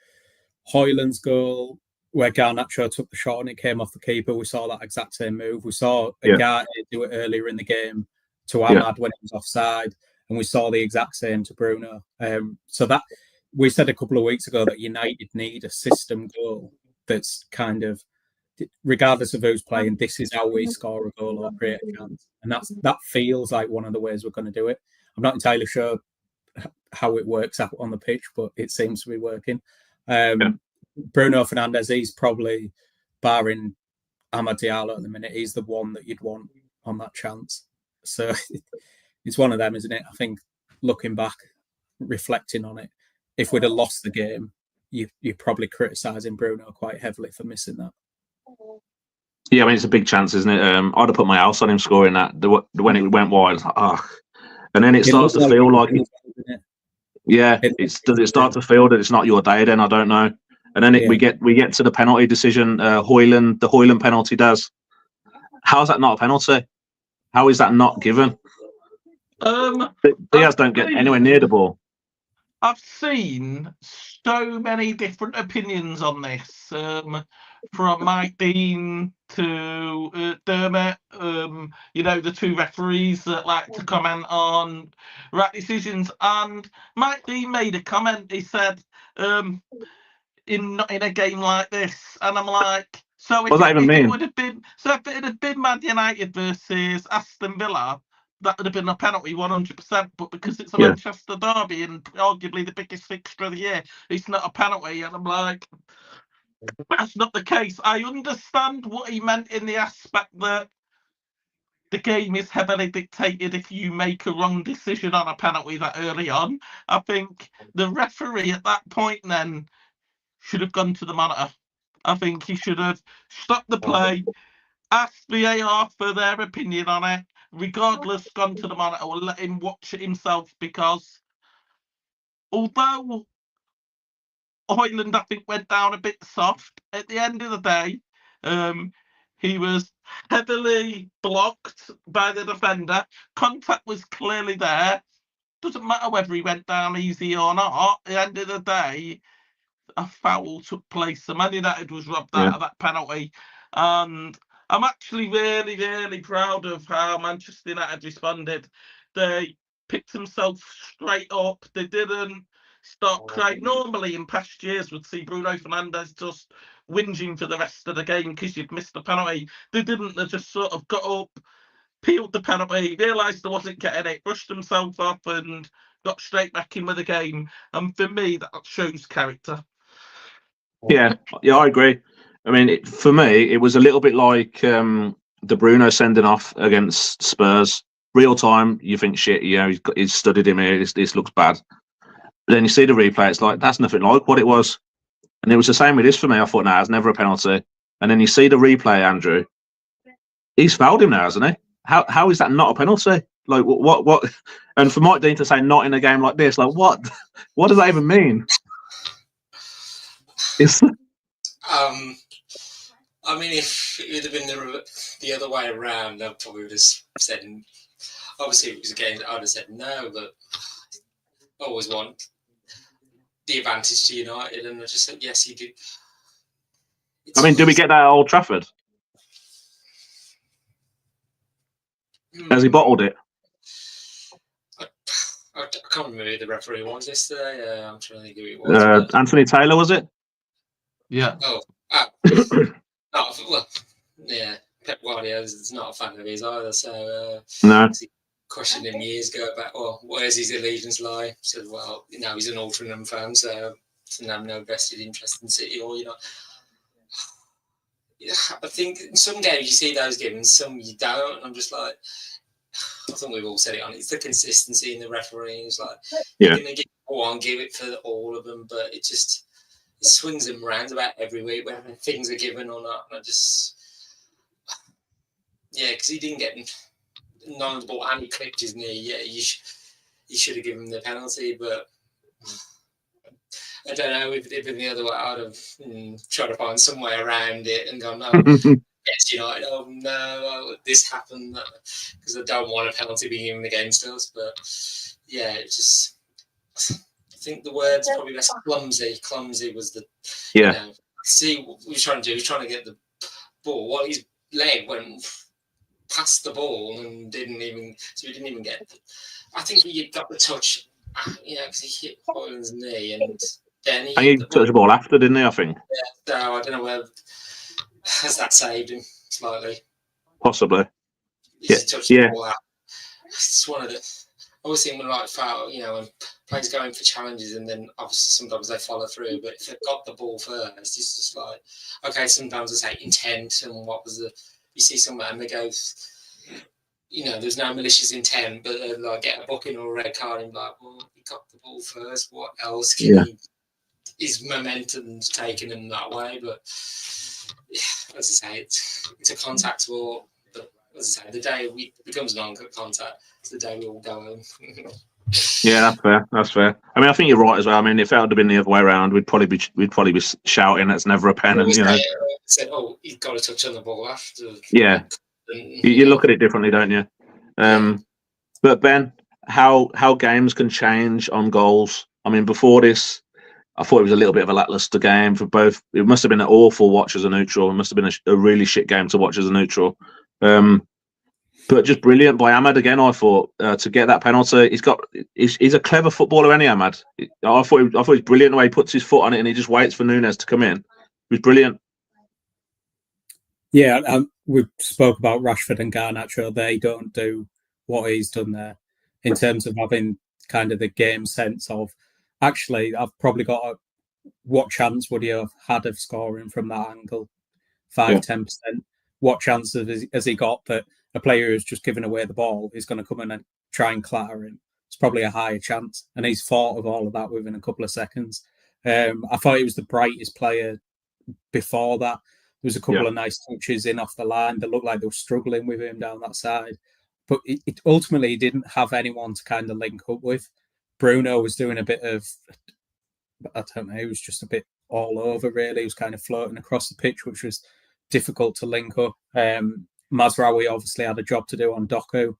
S4: Højlund's goal, where Garnacho took the shot and it came off the keeper, we saw that exact same move. We saw Agate do it earlier in the game to Ahmad when he was offside. And we saw the exact same to Bruno. So that we said a couple of weeks ago that United need a system goal that's kind of regardless of who's playing, this is how we score a goal or create a chance, and that feels like one of the ways we're going to do it. I'm not entirely sure how it works out on the pitch, but it seems to be working. Bruno Fernandes, he's probably, barring Amad Diallo at the minute, he's the one that you'd want on that chance. So it's one of them, isn't it? I think looking back, reflecting on it, if we'd have lost the game, you're probably criticising Bruno quite heavily for missing that.
S1: Yeah, I mean, it's a big chance, isn't it? I'd have put my house on him scoring that. When it went wide, and then it starts to feel like, does it start to feel that it's not your day? Then I don't know. And then we get to the penalty decision. The Højlund penalty does. How's that not a penalty? How is that not given? Diaz don't get anywhere near the ball.
S2: I've seen so many different opinions on this, from Mike Dean to Dermot. The two referees that like to comment on right decisions. And Mike Dean made a comment. He said, "In a game like this," and I'm like, "So if it had been Man United versus Aston Villa, that would have been a penalty 100%, but because it's a Manchester derby and arguably the biggest fixture of the year, it's not a penalty." And I'm like, that's not the case. I understand what he meant in the aspect that the game is heavily dictated if you make a wrong decision on a penalty that early on. I think the referee at that point then should have gone to the monitor. I think he should have stopped the play, asked VAR for their opinion on it, regardless, gone to the monitor and let him watch it himself, because although Højlund, I think, went down a bit soft, at the end of the day, he was heavily blocked by the defender. Contact was clearly there. Doesn't matter whether he went down easy or not. At the end of the day, a foul took place. So Man United was robbed out of that penalty. And I'm actually really, really proud of how Manchester United responded. They picked themselves straight up. They didn't start crying. Normally, in past years, we'd see Bruno Fernandes just whinging for the rest of the game because you'd missed the penalty. They didn't. They just sort of got up, peeled the penalty, realised they wasn't getting it, brushed themselves off and got straight back in with the game. And for me, that shows character.
S1: Yeah, I agree. I mean, for me, it was a little bit like the Bruno sending off against Spurs. Real time, you think, shit, he's studied him here, this looks bad. But then you see the replay, it's like, that's nothing like what it was. And it was the same with this for me. I thought, it's never a penalty. And then you see the replay, Andrew. He's fouled him now, hasn't he? How is that not a penalty? Like, what? And for Mike Dean to say not in a game like this, like, what? What does that even mean?
S3: I mean, if it would have been the other way around, I probably would have said, obviously, if it was a game, I would have said no, but I always want the advantage to United, and I just said, yes, you do.
S1: I mean, do we get that at Old Trafford? Has he bottled it?
S3: I can't remember who the referee was yesterday. I'm trying to think who it was.
S1: Anthony Taylor, was it?
S2: Yeah.
S3: Well, yeah. Pep Guardiola's not a fan of his either, so
S1: no.
S3: Questioned him years ago about, where's his allegiance lie? Said, well, now he's an Altrincham fan, so doesn't have no vested interest in City, or I think in some games you see those given, some you don't. And I'm just like, I think we've all said it on. It's the consistency in the refereeing. It's like, you're going to give one, give it for all of them, but it swings them round about every week, whether things are given or not. And I just, because he didn't get none of the ball and he clipped his knee. Yeah, you should have given him the penalty, but I don't know if it had been the other way. I'd have tried to find some way around it and gone, no, yes, United, oh no, this happened, because I don't want a penalty being given against us. But yeah, it just, I think the word's probably less clumsy. Clumsy was the, see what we were trying to do. He was trying to get the ball. Well, his leg went past the ball and didn't even get. I think he got the touch, because he hit Højlund's knee and then he
S1: touched the ball after, didn't he? I think.
S3: Yeah, so I don't know whether Has that saved him slightly?
S1: Possibly.
S3: He's touched
S1: Yeah.
S3: the ball out. It's one of the. I always think when like foul, when players go in for challenges and then obviously sometimes they follow through, but if they've got the ball first, it's just like, okay, sometimes it's like intent and what was you see someone and they go, there's no malicious intent, but they like get a booking or a red card and like, well, he got the ball first, what else can he, his momentum's taken him that way, but as I say, it's a contact sport, but as I say, the day it becomes non-contact, it's the day we all go home.
S1: Yeah, that's fair. That's fair. I mean, I think you're right as well. I mean, if it had been the other way around, we'd probably be shouting, "It's never a pen," and
S3: said, "Oh, he's got a touch on the ball after."
S1: Yeah, you look at it differently, don't you? But Ben, how games can change on goals. I mean, before this, I thought it was a little bit of a lackluster game for both. It must have been an awful watch as a neutral. It must have been a really shit game to watch as a neutral. But just brilliant by Ahmad again. I thought to get that penalty. He's a clever footballer, any Ahmad. I thought he was brilliant the way he puts his foot on it and he just waits for Nunes to come in. It was brilliant.
S4: Yeah, we spoke about Rashford and Garnacho. They don't do what he's done there in terms of having kind of the game sense of, actually, I've probably got what chance would he have had of scoring from that angle? 5-10%. What chance has he got that a player who's just given away the ball is going to come in and try and clatter him? It's probably a higher chance. And he's thought of all of that within a couple of seconds. I thought he was the brightest player before that. There was a couple of nice touches in off the line that looked like they were struggling with him down that side. But it ultimately didn't have anyone to kind of link up with. Bruno was doing a bit of, I don't know, he was just a bit all over, really. He was kind of floating across the pitch, which was difficult to link up. Mazraoui obviously had a job to do on Doku.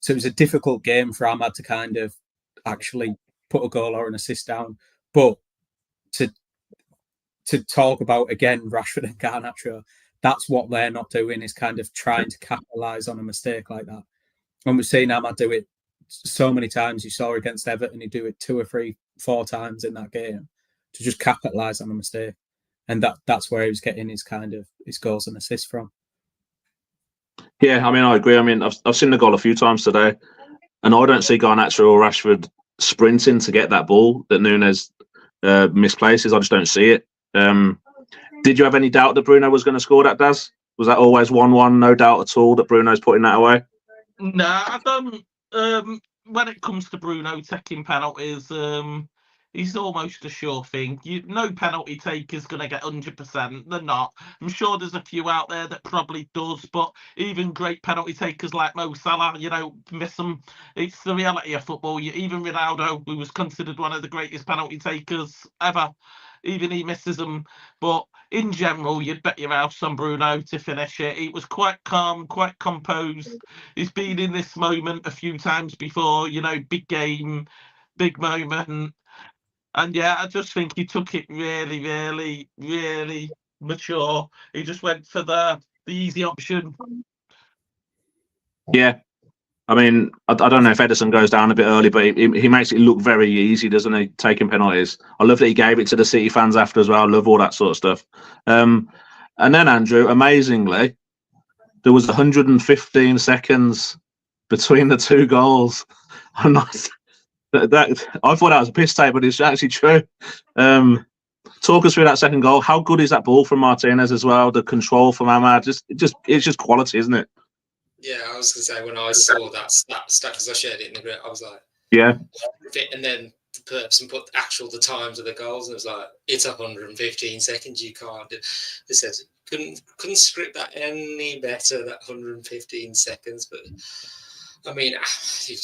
S4: So it was a difficult game for Ahmad to kind of actually put a goal or an assist down. But to talk about, again, Rashford and Garnacho, that's what they're not doing, is kind of trying to capitalise on a mistake like that. And we've seen Ahmad do it so many times. You saw against Everton, he'd do it 2 or 3, 4 times in that game to just capitalise on a mistake. And that's where he was getting his goals and assists from.
S1: Yeah, I mean, I agree. I mean, I've seen the goal a few times today, and I don't see Garnacho or Rashford sprinting to get that ball that Nunes misplaces. I just don't see it. Did you have any doubt that Bruno was going to score that, Daz? Was that always 1-1, no doubt at all that Bruno's putting that away?
S2: No, I don't. When it comes to Bruno taking penalties, he's almost a sure thing. No penalty taker's going to get 100%. They're not. I'm sure there's a few out there that probably does, but even great penalty takers like Mo Salah, miss them. It's the reality of football. Even Ronaldo, who was considered one of the greatest penalty takers ever, even he misses them. But in general, you'd bet your house on Bruno to finish it. He was quite calm, quite composed. He's been in this moment a few times before, big game, big moment. And yeah, I just think he took it really, really, really mature. He just went for the easy option.
S1: Yeah. I mean, I don't know if Edison goes down a bit early, but he makes it look very easy, doesn't he, taking penalties? I love that he gave it to the City fans after as well. I love all that sort of stuff. And then, Andrew, amazingly, there was 115 seconds between the 2 goals. I'm not... I thought that was a piss take, but it's actually true. Talk us through that second goal. How good is that ball from Martinez as well? The control from Ahmad, it's just quality, isn't it?
S3: Yeah, I was going to say, when I saw that stat, because I shared it in the group, I was like,
S1: yeah.
S3: And then the person put the times of the goals, and it was like, it's 115 seconds. You can't. It says couldn't script that any better. That 115 seconds, but. I mean, he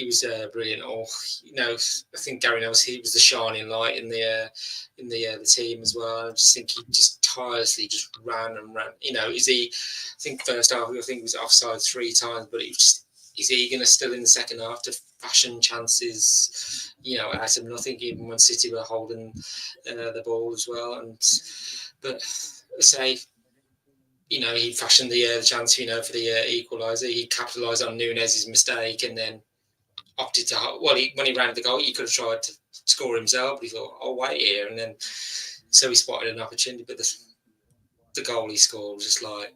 S3: was brilliant. I think Gary knows he was the shining light in the team as well. I just think he just tirelessly just ran and ran. I think first half, I think he was offside 3 times, but his eagerness still in the second half to fashion chances, out of nothing, even when City were holding the ball as well. But I say, he fashioned the chance, for the equaliser. He capitalised on Nunes' mistake and then opted to... when he ran the goal, he could have tried to score himself, but he thought, I'll wait here. And then, so he spotted an opportunity. But the goal he scored was just like,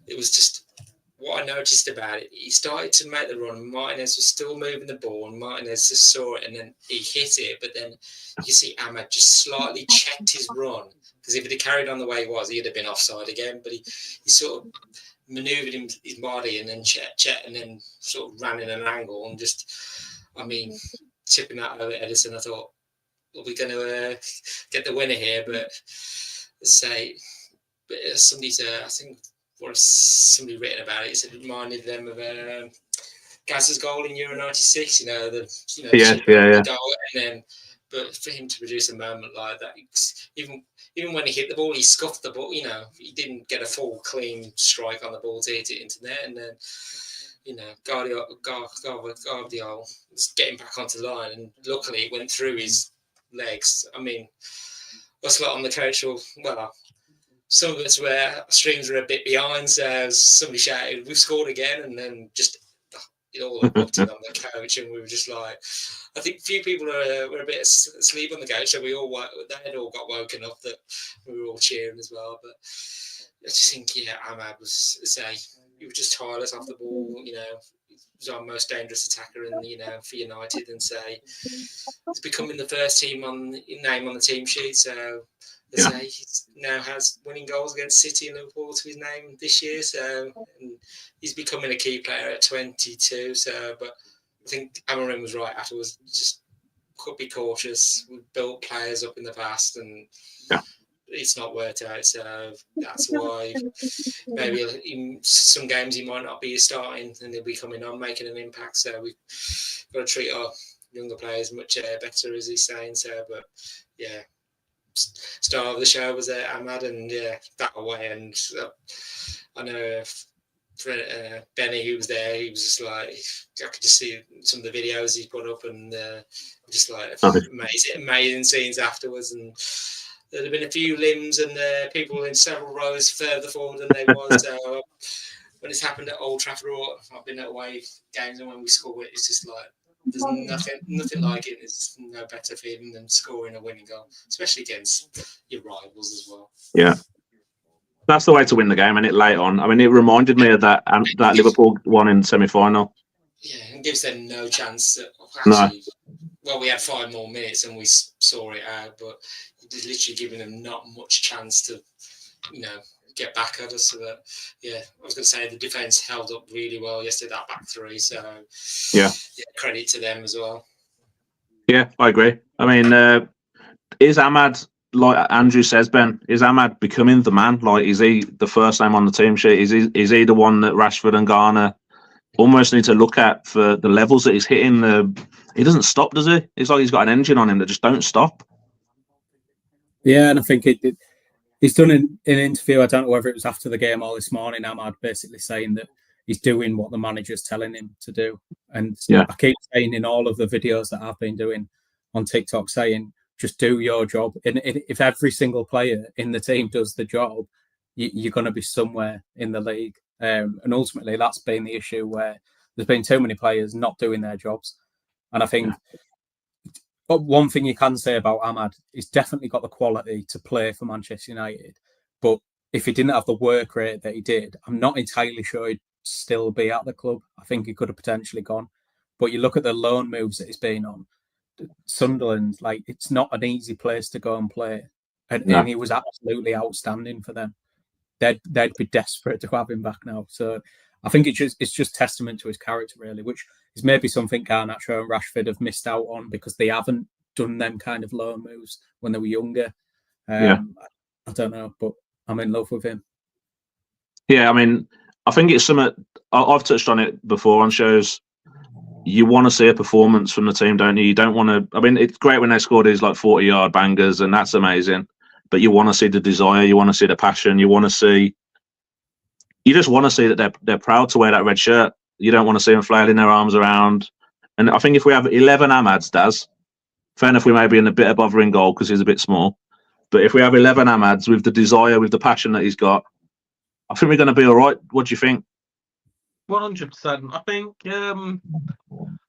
S3: it was just what I noticed about it. He started to make the run. Martinez was still moving the ball, and Martinez just saw it, and then he hit it. But then you see Ahmad just slightly checked his run, because if he'd have carried on the way he was, he'd have been offside again. But he sort of manoeuvred his body and then checked, and then sort of ran in an angle and just, I mean, tipping that over Edison. I thought, are we going to get the winner here? But say, somebody said, I think, what somebody written about it, it reminded them of Gazza's goal in Euro '96.
S1: Yeah.
S3: Goal, and then, but for him to produce a moment like that, even when he hit the ball, he scuffed the ball. He didn't get a full clean strike on the ball to hit it into net, and then Guardiola was getting back onto the line, and luckily it went through his legs. I mean, us lot on the coach, some of us where streams were a bit behind, so somebody shouted, "We've scored again," and then just it all erupted on the coach, and we were just like, I think a few people were a bit asleep on the couch, so they had all got woken up that we were all cheering as well. But I just think, Ahmad was, he was just tireless off the ball. He was our most dangerous attacker for United, and he's becoming the first name on the team sheet. So he now has winning goals against City and Liverpool to his name this year. So and he's becoming a key player at 22. So, but I think Amorim was right afterwards. Just could be cautious. We've built players up in the past, and it's not worked out. So that's why maybe in some games he might not be starting, and he'll be coming on making an impact. So we've got to treat our younger players much better, as he's saying. So, but star of the show was Ahmad, and that away. And I know Benny, who was there, he was just like, I could just see some of the videos he put up, and just like amazing scenes afterwards. And there'd have been a few limbs and people in several rows further forward than they was. So when it's happened at Old Trafford, or I've been at away games, and when we score it, it's just like, there's nothing like it. There's no better feeling than scoring a winning goal, especially against your rivals as well.
S1: Yeah, that's the way to win the game, and it late on. I mean, it reminded me of that Liverpool one in semi-final.
S3: Yeah, and gives them no chance. Well, we had 5 more minutes and we saw it out, but it's literally giving them not much chance to, get back at us. So that, I was going to say the defence held up really well yesterday, that back three. So, credit to them as well.
S1: Yeah, I agree. I mean, is Ahmad, like Andrew says, Ben, is Ahmad becoming the man? Like, is he the first name on the team sheet? Is he the one that Rashford and Garner almost need to look at for the levels that he's hitting? He doesn't stop, does he? It's like he's got an engine on him that just don't stop.
S4: Yeah, and I think he's done an interview, I don't know whether it was after the game or this morning, Ahmad basically saying that he's doing what the manager's telling him to do. And I keep saying in all of the videos that I've been doing on TikTok, saying, just do your job. And if every single player in the team does the job, you're going to be somewhere in the league. And ultimately, that's been the issue, where there's been too many players not doing their jobs. And I think one thing you can say about Ahmad, he's definitely got the quality to play for Manchester United. But if he didn't have the work rate that he did, I'm not entirely sure he'd still be at the club. I think he could have potentially gone. But you look at the loan moves that he's been on, Sunderland, like, it's not an easy place to go and play. And he was absolutely outstanding for them. They'd be desperate to have him back now. So I think it's just testament to his character, really, which is maybe something Garnacho and Rashford have missed out on, because they haven't done them kind of loan moves when they were younger. I don't know, but I'm in love with him.
S1: Yeah, I mean, I think it's something, I've touched on it before on shows. You want to see a performance from the team, don't you? You don't want to, I mean, it's great when they score these like 40-yard bangers, and that's amazing. But you want to see the desire, you want to see the passion, you just want to see that they're proud to wear that red shirt. You don't want to see them flailing their arms around. And I think if we have 11 Ahmads, Daz, fair enough, we may be in a bit of bothering goal because he's a bit small. But if we have 11 Ahmads with the desire, with the passion that he's got, I think we're going to be all right. What do you think?
S2: 100%. I think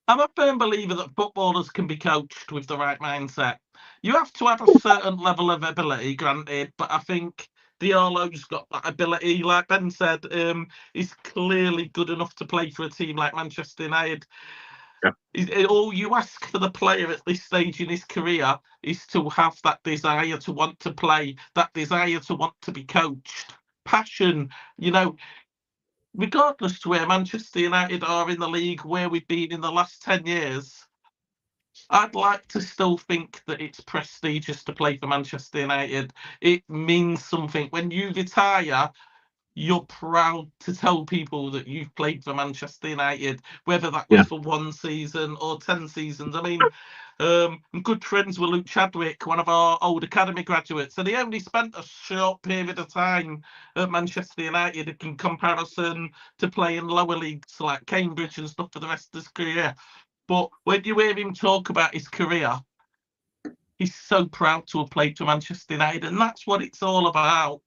S2: I'm a firm believer that footballers can be coached with the right mindset. You have to have a certain level of ability, granted, but I think Diallo's got that ability, like Ben said. He's clearly good enough to play for a team like Manchester United. All you ask for the player at this stage in his career is to have that desire to want to play, that desire to want to be coached, passion, regardless to where Manchester United are in the league, where we've been in the last 10 years. I'd like to still think that it's prestigious to play for Manchester United. It means something. When you retire, you're proud to tell people that you've played for Manchester United, whether that was for 1 season or 10 seasons. I mean, I'm good friends with Luke Chadwick, one of our old academy graduates, and he only spent a short period of time at Manchester United in comparison to playing lower leagues like Cambridge and stuff for the rest of his career. But when you hear him talk about his career, he's so proud to have played for Manchester United, and that's what it's all about.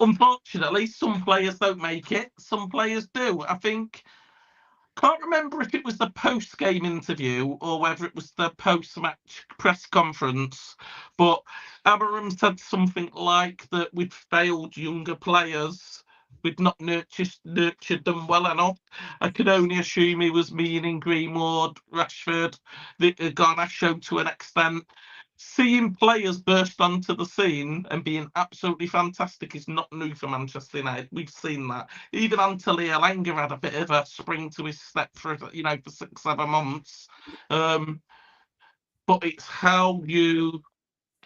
S2: Unfortunately, some players don't make it, some players do. Can't remember if it was the post-game interview or whether it was the post-match press conference, but Amorim said something like that we'd failed younger players, we'd not nurtured them well enough. I can only assume he was meaning Greenwood, Rashford, Garnacho to an extent. Seeing players burst onto the scene and being absolutely fantastic is not new for Manchester United. We've seen that. Even Anthony Elanga had a bit of a spring to his step for 6-7 months. But it's how you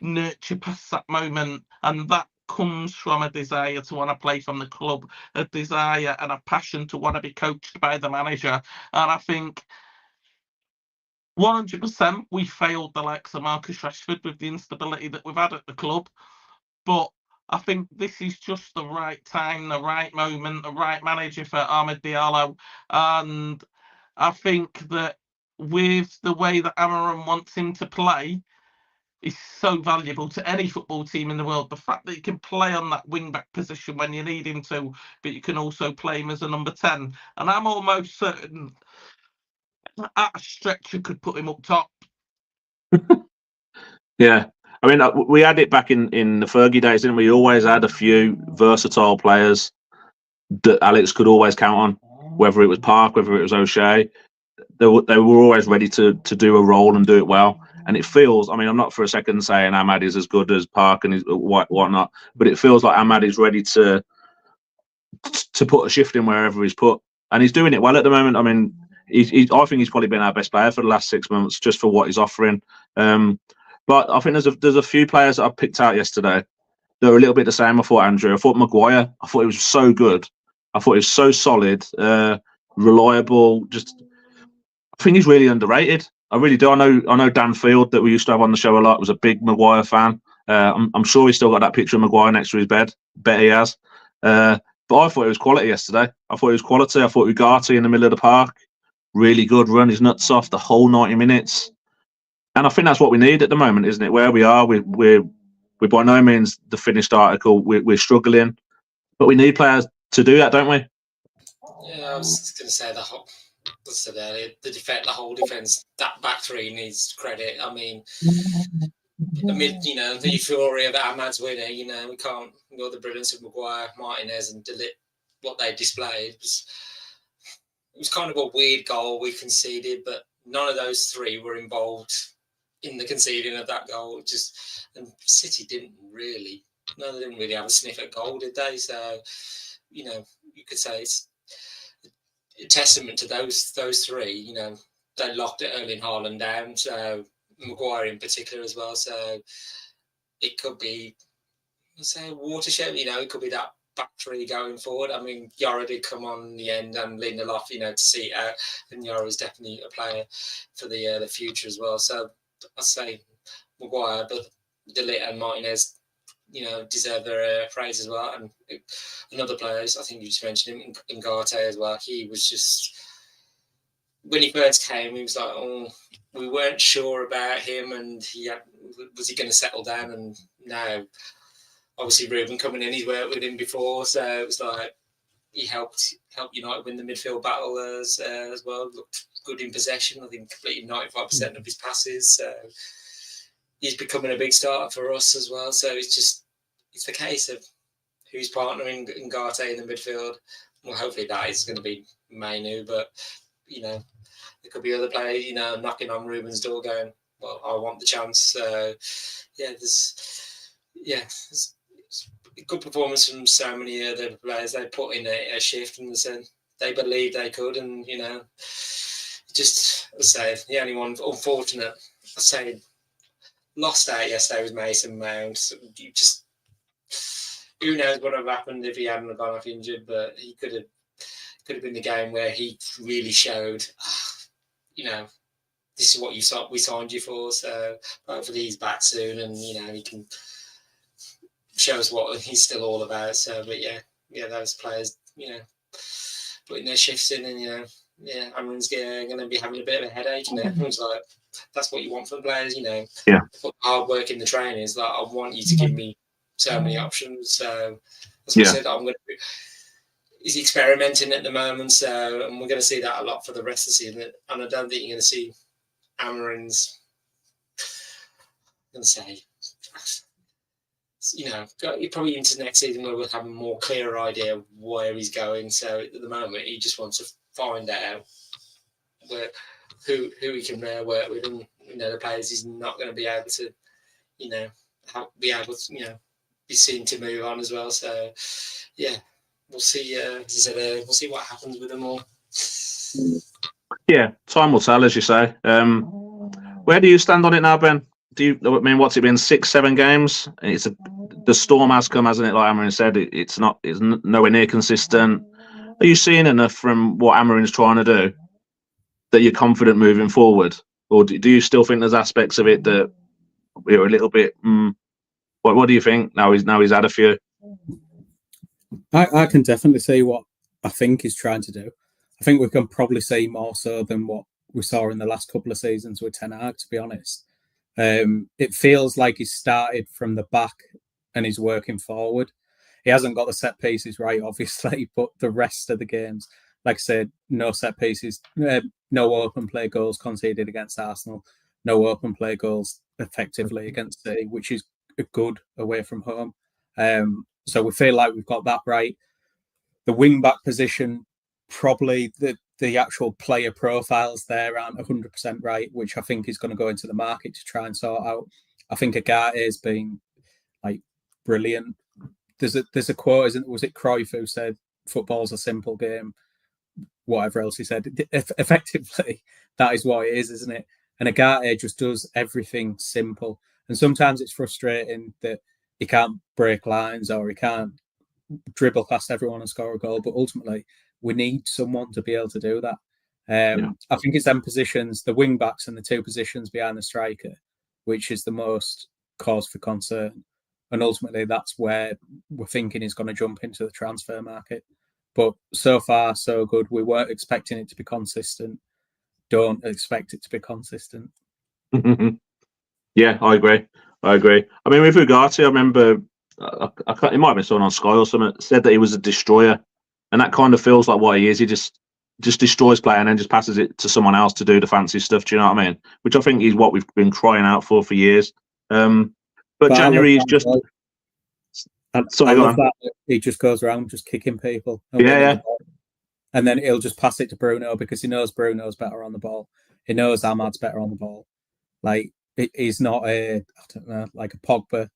S2: nurture past that moment, and that comes from a desire to want to play from the club, a desire and a passion to want to be coached by the manager. And I think 100% we failed the likes of Marcus Rashford with the instability that we've had at the club. But I think this is just the right time, the right moment, the right manager for Amad Diallo. And I think that with the way that Amorim wants him to play, is so valuable to any football team in the world. The fact that you can play on that wing-back position when you need him to, but you can also play him as a number 10. And I'm almost certain at a stretch you could put him up top.
S1: Yeah. I mean, we had it back in the Fergie days, didn't we? You always had a few versatile players that Alex could always count on, whether it was Park, whether it was O'Shea. They were always ready to do a role and do it well. And it feels, I mean, I'm not for a second saying Amad is as good as Park and whatnot, but it feels like Amad is ready to put a shift in wherever he's put. And he's doing it well at the moment. I mean, I think he's probably been our best player for the last 6 months just for what he's offering. But I think there's a few players that I picked out yesterday that are a little bit the same. I thought Andrew. I thought Maguire. I thought he was so good. I thought he was so solid, reliable. I think he's really underrated. I really do. I know Dan Field, that we used to have on the show a lot, was a big Maguire fan. I'm sure he's still got that picture of Maguire next to his bed. Bet he has. But I thought it was quality yesterday. I thought it was quality. I thought Ugarte in the middle of the park, really good, run his nuts off the whole 90 minutes. And I think that's what we need at the moment, isn't it? Where we are, we're by no means the finished article. We're struggling, but we need players to do that, don't we?
S3: Yeah, I was just going to say the whole defence, that back three needs credit. I mean, amid the euphoria of Ahmad's winning, we can't ignore the brilliance of Maguire, Martinez, and De Ligt, what they displayed. It was kind of a weird goal we conceded, but none of those three were involved in the conceding of that goal. And City didn't really have a sniff at goal, did they? So, you could say it's a testament to those three. They locked Erling Haaland down, so Maguire in particular as well. So it could be, say, a watershed. It could be that back three going forward. I mean, Yara did come on in the end, and Lindelof, to see it out, and Yara is definitely a player for the future as well. So I say Maguire, but De Ligt and Martinez, deserve their praise as well. And another players, I think you just mentioned him, Ugarte as well. He was just, when he first came, he was like, we weren't sure about him, and was he going to settle down? And now, obviously, Ruben coming in, he's worked with him before, so it was like he helped United win the midfield battle as well. Looked good in possession. I think completed 95% of his passes. So he's becoming a big starter for us as well. So it's just it's the case of who's partnering Ngate in the midfield. Well, hopefully that is going to be Mainu, but there could be other players, knocking on Ruben's door, going, "Well, I want the chance." So, there's a good performance from so many other players. They put in a shift and said they believed they could, and just I say the only one unfortunate. I say lost out yesterday was Mason Mount. So who knows what would have happened if he hadn't gone off injured, but he could have been the game where he really showed, this is what we signed you for. So hopefully he's back soon, and he can show us what he's still all about. So, but those players, putting their shifts in, and Amron's going to be having a bit of a headache, and everyone's like, that's what you want from the players, Put hard work in the training. It's like, I want you to give me so many options. So that's what I said. I'm going to. He's experimenting at the moment, and we're going to see that a lot for the rest of the season. And I don't think you're going to see Amarin's. I'm going to say, probably into next season where we'll have a more clearer idea of where he's going. So at the moment, he just wants to find out who he can work with, and the players he's not going to be able to, be seen to move on as well. So we'll see. As I said, we'll see what happens with them all.
S1: Yeah, time will tell, as you say. Where do you stand on it now, Ben? What's it been, 6-7 games? The storm has come, hasn't it? Like Amarin said, it's nowhere near consistent. Are you seeing enough from what Amarin's trying to do that you're confident moving forward, or do you still think there's aspects of it that you're a little bit? What do you think now? He's had a few.
S4: I can definitely see what I think he's trying to do. I think we can probably see more so than what we saw in the last couple of seasons with Ten Hag, to be honest. It feels like he's started from the back and he's working forward. He hasn't got the set pieces right, obviously, but the rest of the games, like I said, no set pieces, no open play goals conceded against Arsenal, no open play goals effectively against City, which is good away from home. So we feel like we've got that right. The wing back position, probably the actual player profiles there aren't 100% right, which I think is going to go into the market to try and sort out. I think Agate has been brilliant. There's a quote, was it Cruyff who said football's a simple game, whatever else he said. Effectively, that is what it is, isn't it? And Agate just does everything simple. And sometimes it's frustrating that he can't break lines or he can't dribble past everyone and score a goal. But ultimately, we need someone to be able to do that. I think it's them positions, the wing backs and the two positions behind the striker, which is the most cause for concern. And ultimately, that's where we're thinking he's going to jump into the transfer market. But so far, so good. We weren't expecting it to be consistent. Don't expect it to be consistent.
S1: Yeah, I agree. I mean, with Ugarte, I remember it might have been someone on Sky or something said that he was a destroyer, and that kind of feels like what he is. He just destroys play and then just passes it to someone else to do the fancy stuff. Do you know what I mean? Which I think is what we've been crying out for years. But January is just.
S4: Sorry, I love that he just goes around just kicking people. And then he'll just pass it to Bruno because he knows Bruno's better on the ball. He knows Ahmad's better on the ball. Like, he's not like a Pogba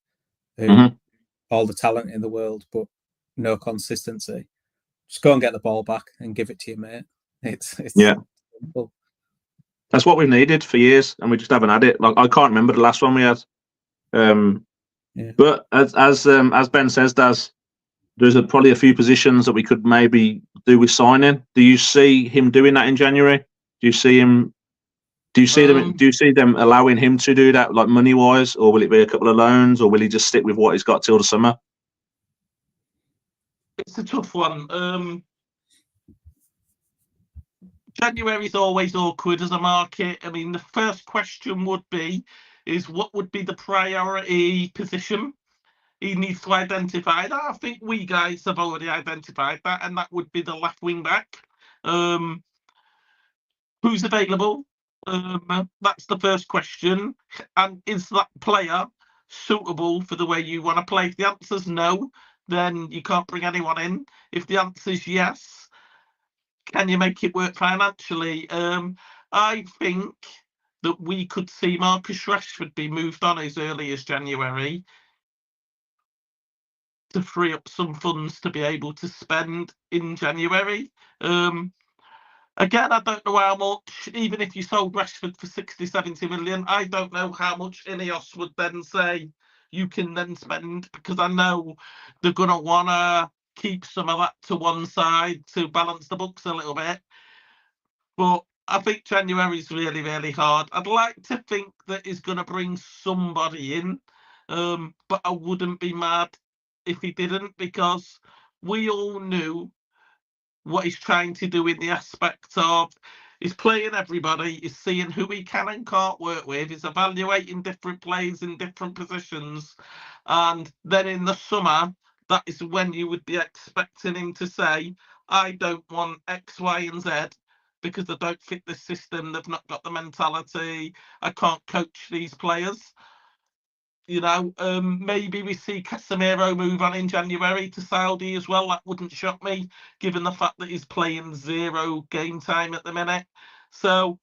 S4: who all the talent in the world, but no consistency. Just go and get the ball back and give it to your mate. It's simple.
S1: That's what we've needed for years, and we just haven't had it. Like, I can't remember the last one we had. But as Ben says, there's probably a few positions that we could maybe do with signing. Do you see him doing that in January? Do you see him? Do you see them? Do you see them allowing him to do that, like money wise, or will it be a couple of loans, or will he just stick with what he's got till the summer?
S2: It's a tough one. January is always awkward as a market. I mean, the first question would be, what would be the priority position? He needs to identify that. I think we guys have already identified that, and that would be the left wing back. Who's available? That's the first question. And is that player suitable for the way you want to play? If the answer's no, then you can't bring anyone in. If the answer's yes, can you make it work financially? I think that we could see Marcus Rashford be moved on as early as January to free up some funds to be able to spend in January. Again, I don't know how much, even if you sold Rashford for 60, 70 million, I don't know how much Ineos would then say you can then spend, because I know they're going to want to keep some of that to one side to balance the books a little bit. But I think January is really, really hard. I'd like to think that he's going to bring somebody in, but I wouldn't be mad if he didn't, because we all knew what he's trying to do in the aspect of he's playing everybody, he's seeing who he can and can't work with, he's evaluating different players in different positions, and then in the summer, that is when you would be expecting him to say, I don't want X, Y, and Z because they don't fit the system, they've not got the mentality, I can't coach these players. You know, maybe we see Casemiro move on in January to Saudi as well. That wouldn't shock me, given the fact that he's playing 0 game time at the minute. So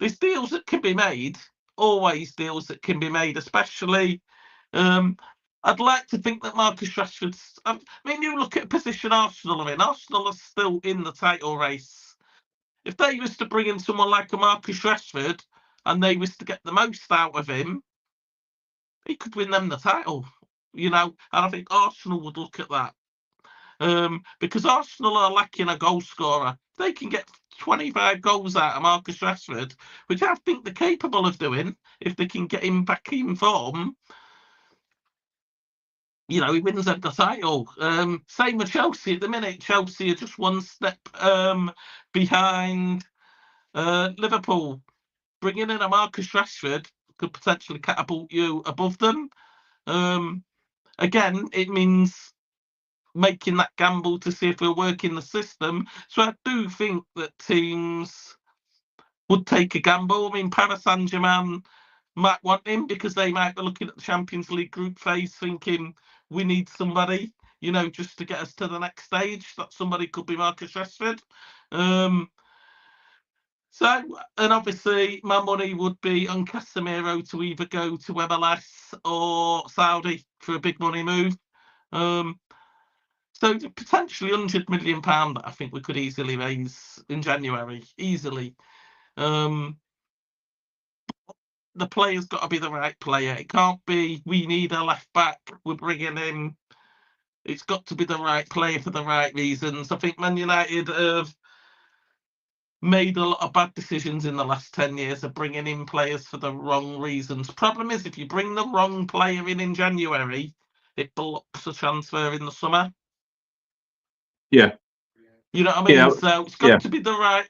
S2: there's deals that can be made, always deals that can be made, especially. I'd like to think that Marcus Rashford's. I mean, you look at a position Arsenal are in. Arsenal are still in the title race. If they was to bring in someone like a Marcus Rashford and they was to get the most out of him, he could win them the title, you know, and I think Arsenal would look at that. Because Arsenal are lacking a goal scorer. They can get 25 goals out of Marcus Rashford, which I think they're capable of doing if they can get him back in form. You know, he wins them the title. Same with Chelsea at the minute. Chelsea are just one step behind Liverpool. Bringing in a Marcus Rashford could potentially catapult you above them. Again, it means making that gamble to see if we're working the system. So I do think that teams would take a gamble. I mean, Paris Saint-Germain might want him because they might be looking at the Champions League group phase thinking we need somebody, you know, just to get us to the next stage. That somebody could be Marcus Rashford. So, and obviously my money would be on Casemiro to either go to MLS or Saudi for a big money move. So potentially £100 million that I think we could easily raise in January, easily. The player's got to be the right player. It can't be, we need a left back, we're bringing in. It's got to be the right player for the right reasons. I think Man United have made a lot of bad decisions in the last 10 years of bringing in players for the wrong reasons. Problem is, if you bring the wrong player in January, it blocks a transfer in the summer.
S1: Yeah.
S2: You know what I mean?
S1: Yeah.
S2: So it's got to be the right.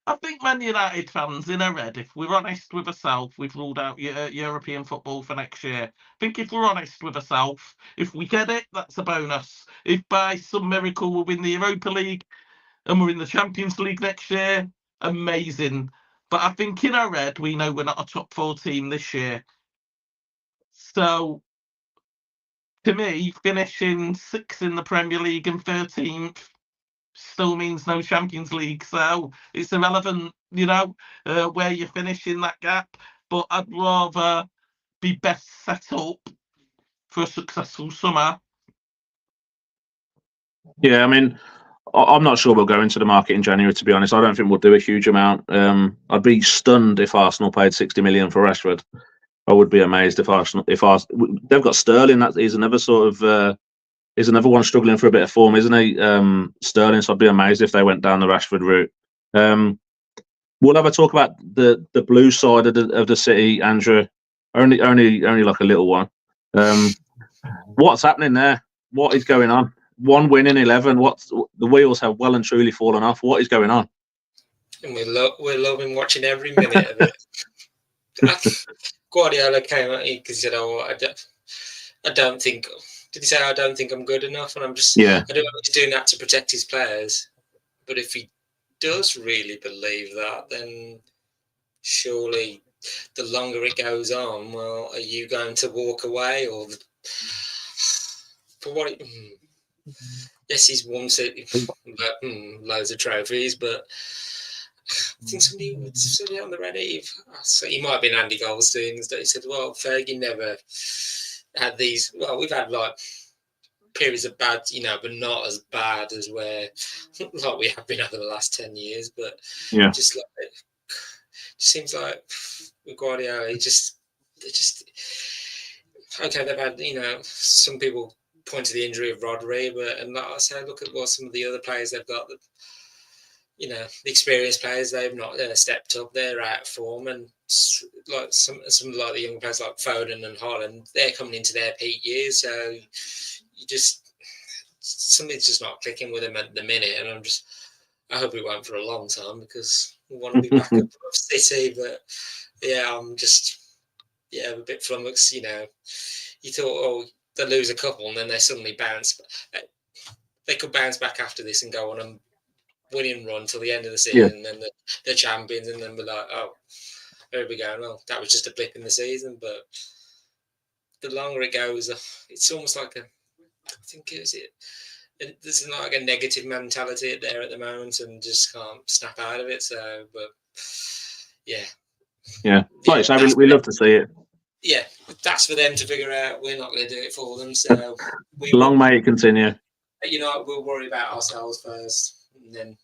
S2: I think Man United fans in a red, if we're honest with ourselves, we've ruled out European football for next year. I think if we're honest with ourselves, if we get it, that's a bonus. If by some miracle we win the Europa League and we're in the Champions League next year, amazing. But I think in our red, we know we're not a top 4 team this year. So, to me, finishing 6th in the Premier League and 13th still means no Champions League. So it's irrelevant, you know, where you finish in that gap. But I'd rather be best set up for a successful summer.
S1: Yeah, I mean, I'm not sure we'll go into the market in January, to be honest. I don't think we'll do a huge amount. I'd be stunned if Arsenal paid 60 million for Rashford. I would be amazed if Arsenal, they've got Sterling. That is another sort of, is another one struggling for a bit of form, isn't he? Sterling. So I'd be amazed if they went down the Rashford route. We'll have a talk about the blue side of the city, Andrew. Only like a little one. What's happening there? What is going on? 1 win in 11. The wheels have well and truly fallen off. What is going on?
S3: And we're loving watching every minute of it. Guardiola came at me because he said, "Oh, I don't think." Did he say, "I don't think I'm good enough"? And I'm just,
S1: yeah.
S3: I don't know if he's doing that to protect his players. But if he does really believe that, then surely the longer it goes on, well, are you going to walk away or for what? Yes, he's won loads of trophies, but I think somebody said it on the Reddit. So he might have been Andy Goldstein. That he said, "Well, Fergie never had these. Well, we've had like periods of bad, but not as bad as where like we have been over the last 10 years. But
S1: Yeah.
S3: just like it just seems like with Guardiola, they just okay. They've had some people point to the injury of Rodri, and like I say, look at what some of the other players they've got. The experienced players, they've not stepped up. They're out of form, and like some like the young players like Foden and Haaland, they're coming into their peak years. So you just something's just not clicking with them at the minute, and I hope it won't for a long time because we want to be back up City. But yeah, I'm just a bit flummoxed. You thought, oh, they lose a couple and then they suddenly bounce. They could bounce back after this and go on a winning run till the end of the season, and then they're champions, and then we're like, oh, there we go. Well, that was just a blip in the season, but the longer it goes, it's almost like I think there's like a negative mentality there at the moment, and just can't snap out of it. So, but yeah,
S1: like I say, we love to see it.
S3: Yeah, that's for them to figure out. We're not going to do it for them. So
S1: long may it continue.
S3: We'll worry about ourselves first, and then.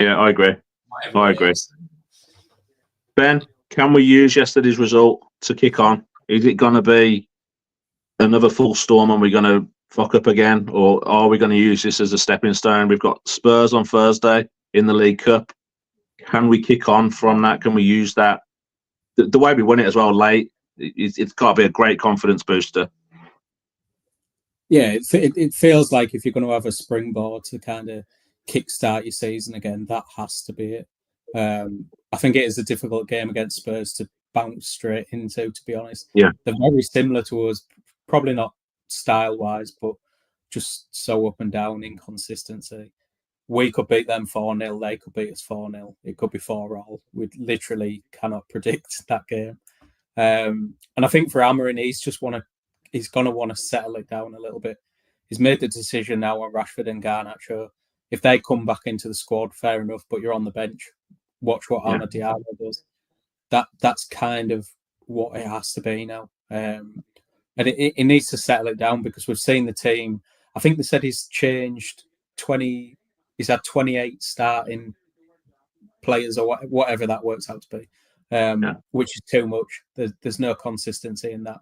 S1: I agree. Ben, can we use yesterday's result to kick on? Is it going to be another full storm and we're going to fuck up again, or are we going to use this as a stepping stone? We've got Spurs on Thursday in the League Cup. Can we kick on from that? Can we use that? The way we won it as well late, it's got to be a great confidence booster.
S4: Yeah, it feels like if you're going to have a springboard to kind of kickstart your season again, that has to be it. I think it is a difficult game against Spurs to bounce straight into, to be honest.
S1: Yeah.
S4: They're very similar to us, probably not style-wise, but just so up and down inconsistency. We could beat them 4-0, they could beat us 4-0. It could be 4-all. We literally cannot predict that game. And I think for Amorim, he's going to want to settle it down a little bit. He's made the decision now on Rashford and Garnacho. If they come back into the squad, fair enough, but you're on the bench. Watch what Arna Diallo does. That's kind of what it has to be now. And it needs to settle it down because we've seen the team. I think they said he's changed 20. He's had 28 starting players or whatever that works out to be, which is too much. There's no consistency in that.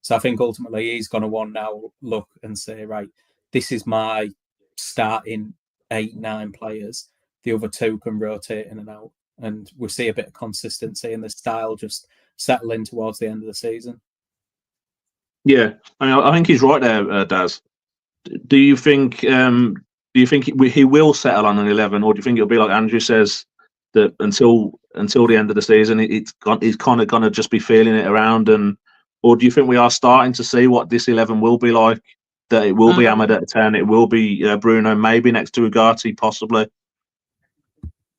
S4: So I think ultimately he's going to want now look and say, right, this is my starting 8-9 players. The other two can rotate in and out. And we'll see a bit of consistency and the style just settling towards the end of the season.
S1: Yeah, I think he's right there, Daz. Do you think he will settle on an 11, or do you think it'll be like Andrew says that until the end of the season, he's kind of going to just be feeling it around, or do you think we are starting to see what this 11 will be like? That it will be Ahmed at 10, it will be Bruno, maybe next to Ugarte, possibly.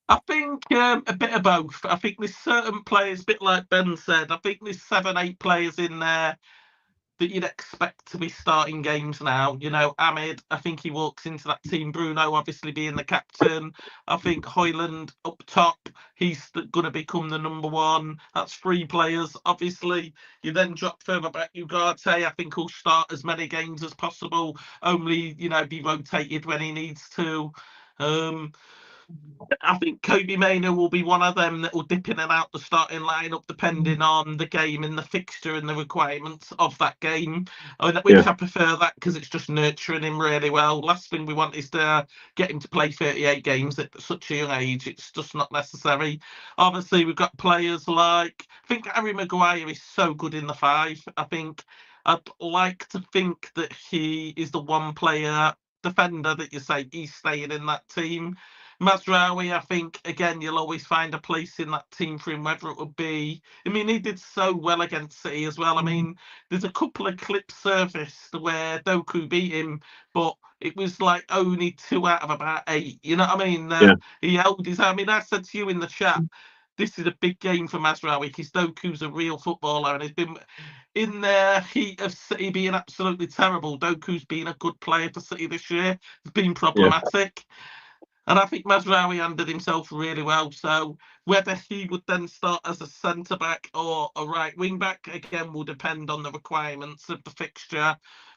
S2: I think a bit of both. I think there's certain players, a bit like Ben said, I think there's 7-8 players in there that you'd expect to be starting games now. Ahmed, I think he walks into that team. Bruno, obviously being the captain. I think Højlund up top, he's going to become the number one. That's 3 players. Obviously, you then drop further back Ugarte. I think he'll start as many games as possible. Only, be rotated when he needs to. I think Kobe Mainoo will be one of them that will dip in and out the starting lineup depending on the game and the fixture and the requirements of that game. Which I prefer that because it's just nurturing him really well. Last thing we want is to get him to play 38 games at such a young age. It's just not necessary. Obviously, we've got players like, I think Harry Maguire is so good in the 5. I think I'd like to think that he is the one player defender that you say he's staying in that team. Mazraoui, I think, again, you'll always find a place in that team for him, whether it would be... I mean, he did so well against City as well. I mean, there's a couple of clips surfaced where Doku beat him, but it was like only 2 out of about 8. You know what I mean? He held his... I mean, I said to you in the chat, this is a big game for Mazraoui because Doku's a real footballer and has been in the heat of City being absolutely terrible. Doku's been a good player for City this year. It's been problematic. And I think Mazraoui handled himself really well. So whether he would then start as a centre-back or a right wing-back, again, will depend on the requirements of the fixture.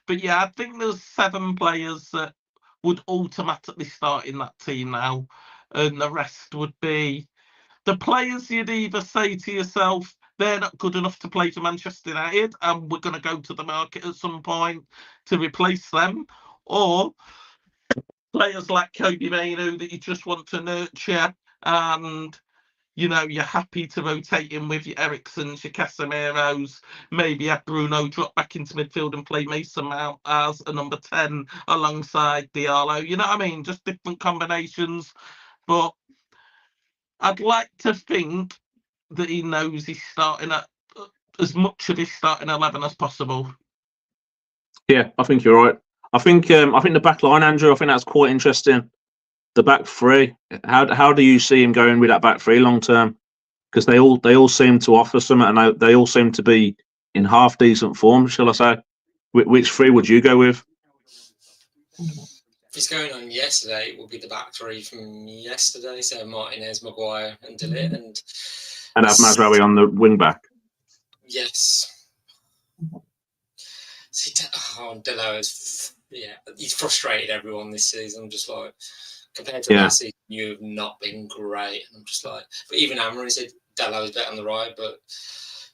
S2: But yeah, I think there's 7 players that would automatically start in that team now. And the rest would be the players you'd either say to yourself, they're not good enough to play for Manchester United, and we're going to go to the market at some point to replace them. Or players like Kobe Mainu that you just want to nurture, and you're happy to rotate in with your Ericssons, your Casemiros, maybe have Bruno drop back into midfield and play Mason Mount as a number 10 alongside Diallo. You know what I mean? Just different combinations. But I'd like to think that he knows he's starting at as much of his starting 11 as possible.
S1: Yeah, I think you're right. I think the back line, Andrew, I think that's quite interesting. The back three. How do you see him going with that back three long term? Because they all seem to offer something, and they all seem to be in half decent form, shall I say? Which three would you go with?
S3: If it's going on yesterday, it will be the back three from yesterday. So Martinez, Maguire, and De Ligt, and
S1: have Mazraoui on the wing back.
S3: Yes. See, Delo is, he's frustrated everyone this season. I'm just like, compared to last season, you have not been great. And I'm just like, but even Amorim said Delo is better on the right, but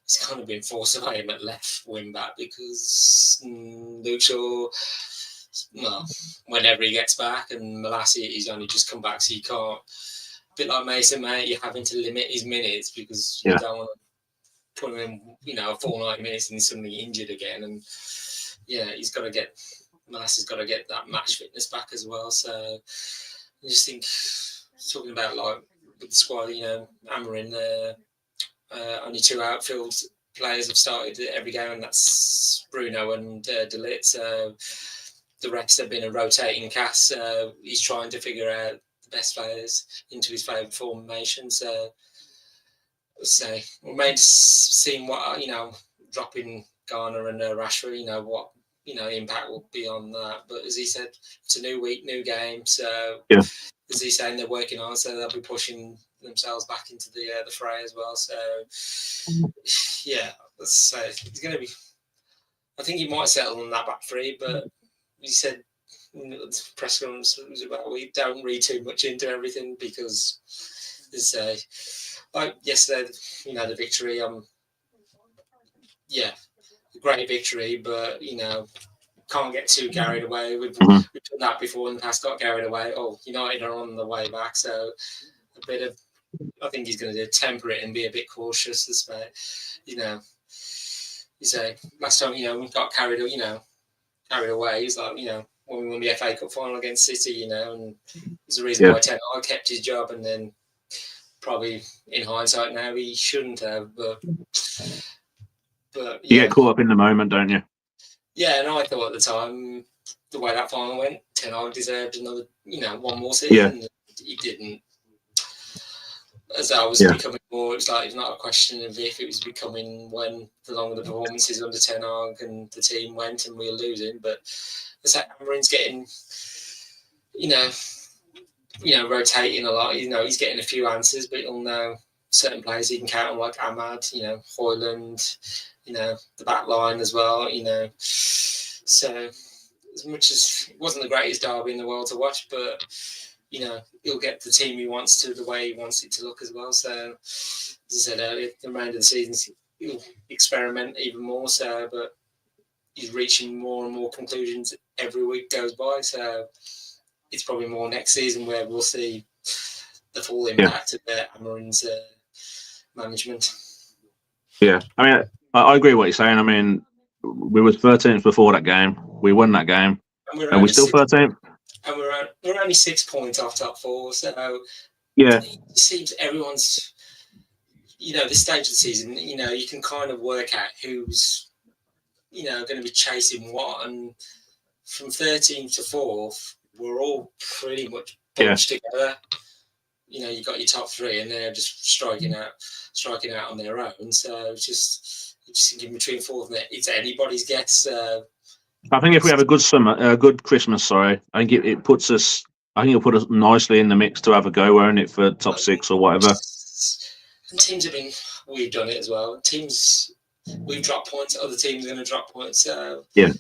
S3: it's kind of been forced away him at left wing back because Luke Shaw, well, whenever he gets back, and Malassi, he's only just come back, so you can't. A bit like Mason, mate, you're having to limit his minutes because you don't want to put him in, a full 90 minutes and he's suddenly injured again. And he's got to get, Malassi's got to get that match fitness back as well. So I just think, talking about like with the squad, Amorim, only 2 outfield players have started every game, and that's Bruno and De Ligt. So the rest have been a rotating cast. He's trying to figure out the best players into his favourite formation. So remains seeing what dropping Garner and Rashford. What impact will be on that. But as he said, it's a new week, new game. So as he's saying, they're working on, so they'll be pushing themselves back into the fray as well. So let's say it's going to be. I think he might settle on that back three, but he said the press conference was about we don't read too much into everything because like yesterday, the victory. Great victory, but can't get too carried away. We've done that before in the past. Got carried away. Oh, United are on the way back, so a bit of. I think he's going to temper it and be a bit cautious. You say last time, we got carried away. He's like, when we won the FA Cup final against City, and there's a reason why Ten Hag kept his job, and then probably in hindsight now he shouldn't have, but
S1: you get caught up in the moment, don't you?
S3: Yeah, and I thought at the time the way that final went, Ten Hag deserved another, one more season. Yeah. He didn't. As I was becoming more, it's not a question of if, it was becoming when the longer the performances under Ten Hag and the team went and we were losing. But it's like Amorim's getting, rotating a lot. He's getting a few answers, but he'll know certain players he can count on, like Ahmad, Højlund, the back line as well, So as much as it wasn't the greatest derby in the world to watch, but he'll get the team he wants to the way he wants it to look as well. So as I said earlier, the remainder of the season he'll experiment even more so, but he's reaching more and more conclusions every week goes by. So it's probably more next season where we'll see the full impact of Amorim's management.
S1: Yeah, I mean, I agree with what you're saying. I mean, we were 13th before that game. We won that game, and we're still 13th.
S3: And we're only 6 points off top 4. So
S1: it
S3: seems everyone's, this stage of the season, you can kind of work out who's, going to be chasing what. And from 13th to 4th, we're all pretty much bunched together. you got your top three, and they're just striking out on their own. So it's just in between fourth, and it's anybody's guess.
S1: I think if we have a good Christmas, I think it puts us. I think it'll put us nicely in the mix to have a go, won't it, for top 6 or whatever.
S3: And teams have been. We've done it as well. We've dropped points. Other teams are going to drop points. So
S1: yeah,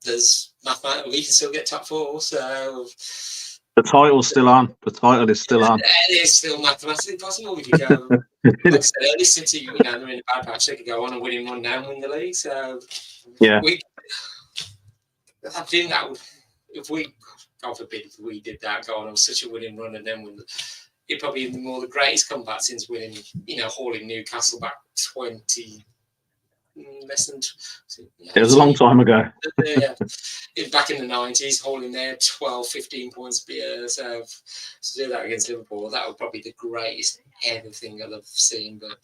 S3: there's mathematics. We can still get top 4. So
S1: the title's still on. The title is still on.
S3: It is still mathematically possible. We could go. Like I said earlier, since they're in a bad patch, they could go on and win one now and win the league. So
S1: yeah,
S3: I think that would, if we, God forbid, if we did that, go on such a winning run and then win, it'd probably be more the greatest comeback since winning, hauling Newcastle back 20, less than.
S1: It was a long time ago.
S3: Yeah, back in the 90s, hauling there 12, 15 points per year. So to do that against Liverpool, that would probably be the greatest ever thing I've ever seen. But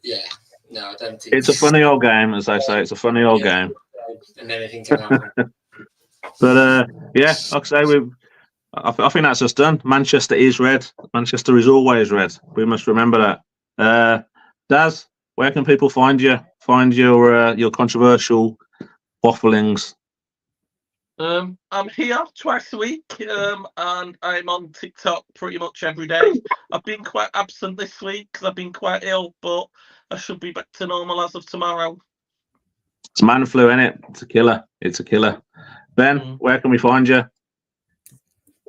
S3: yeah, no, I don't think
S1: it's a funny old game, as they say. It's a funny old game.
S3: And anything can happen.
S1: But yeah, like I say, I think that's us done. Manchester is red. Manchester is always red. We must remember that. Daz, where can people find you? Find your controversial wafflings.
S2: I'm here twice a week, and I'm on TikTok pretty much every day. I've been quite absent this week because I've been quite ill, but I should be back to normal as of tomorrow.
S1: It's man flu, innit? It's a killer. It's a killer. Ben, where can we find you?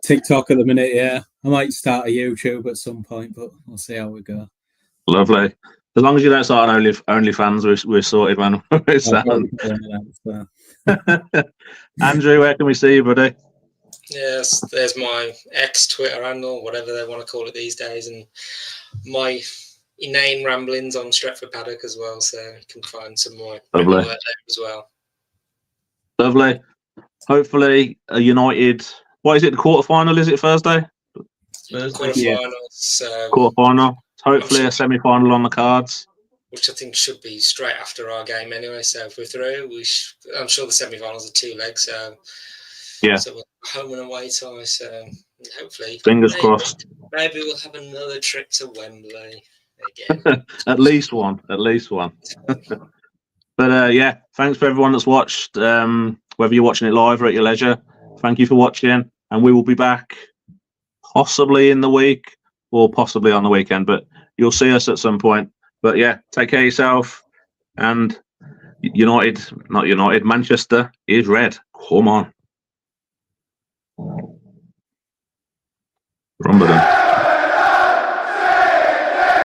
S4: TikTok at the minute, yeah. I might start a YouTube at some point, but we'll see how we go.
S1: Lovely. As long as you don't start an OnlyFans, we're sorted, man. Andrew, where can we see you, buddy?
S3: Yes, there's my Twitter handle, whatever they want to call it these days, and my inane ramblings on Stretford Paddock as well, so you can find some more work there as well.
S1: Lovely. Hopefully, a United. What is it? The quarterfinal? Is it Thursday?
S3: Quarterfinals.
S1: Quarterfinal. Hopefully, a semi-final on the cards.
S3: Which I think should be straight after our game anyway. So if we're through, I'm sure the semi-finals are 2 legs. So
S1: yeah.
S3: So we're home and away tie. So hopefully,
S1: fingers crossed.
S3: Maybe we'll have another trip to Wembley again.
S1: At least one. But yeah, thanks for everyone that's watched. Whether you're watching it live or at your leisure, thank you for watching, and we will be back possibly in the week or possibly on the weekend, but you'll see us at some point. But yeah, take care of yourself, and Manchester is red. Come on. Remember them.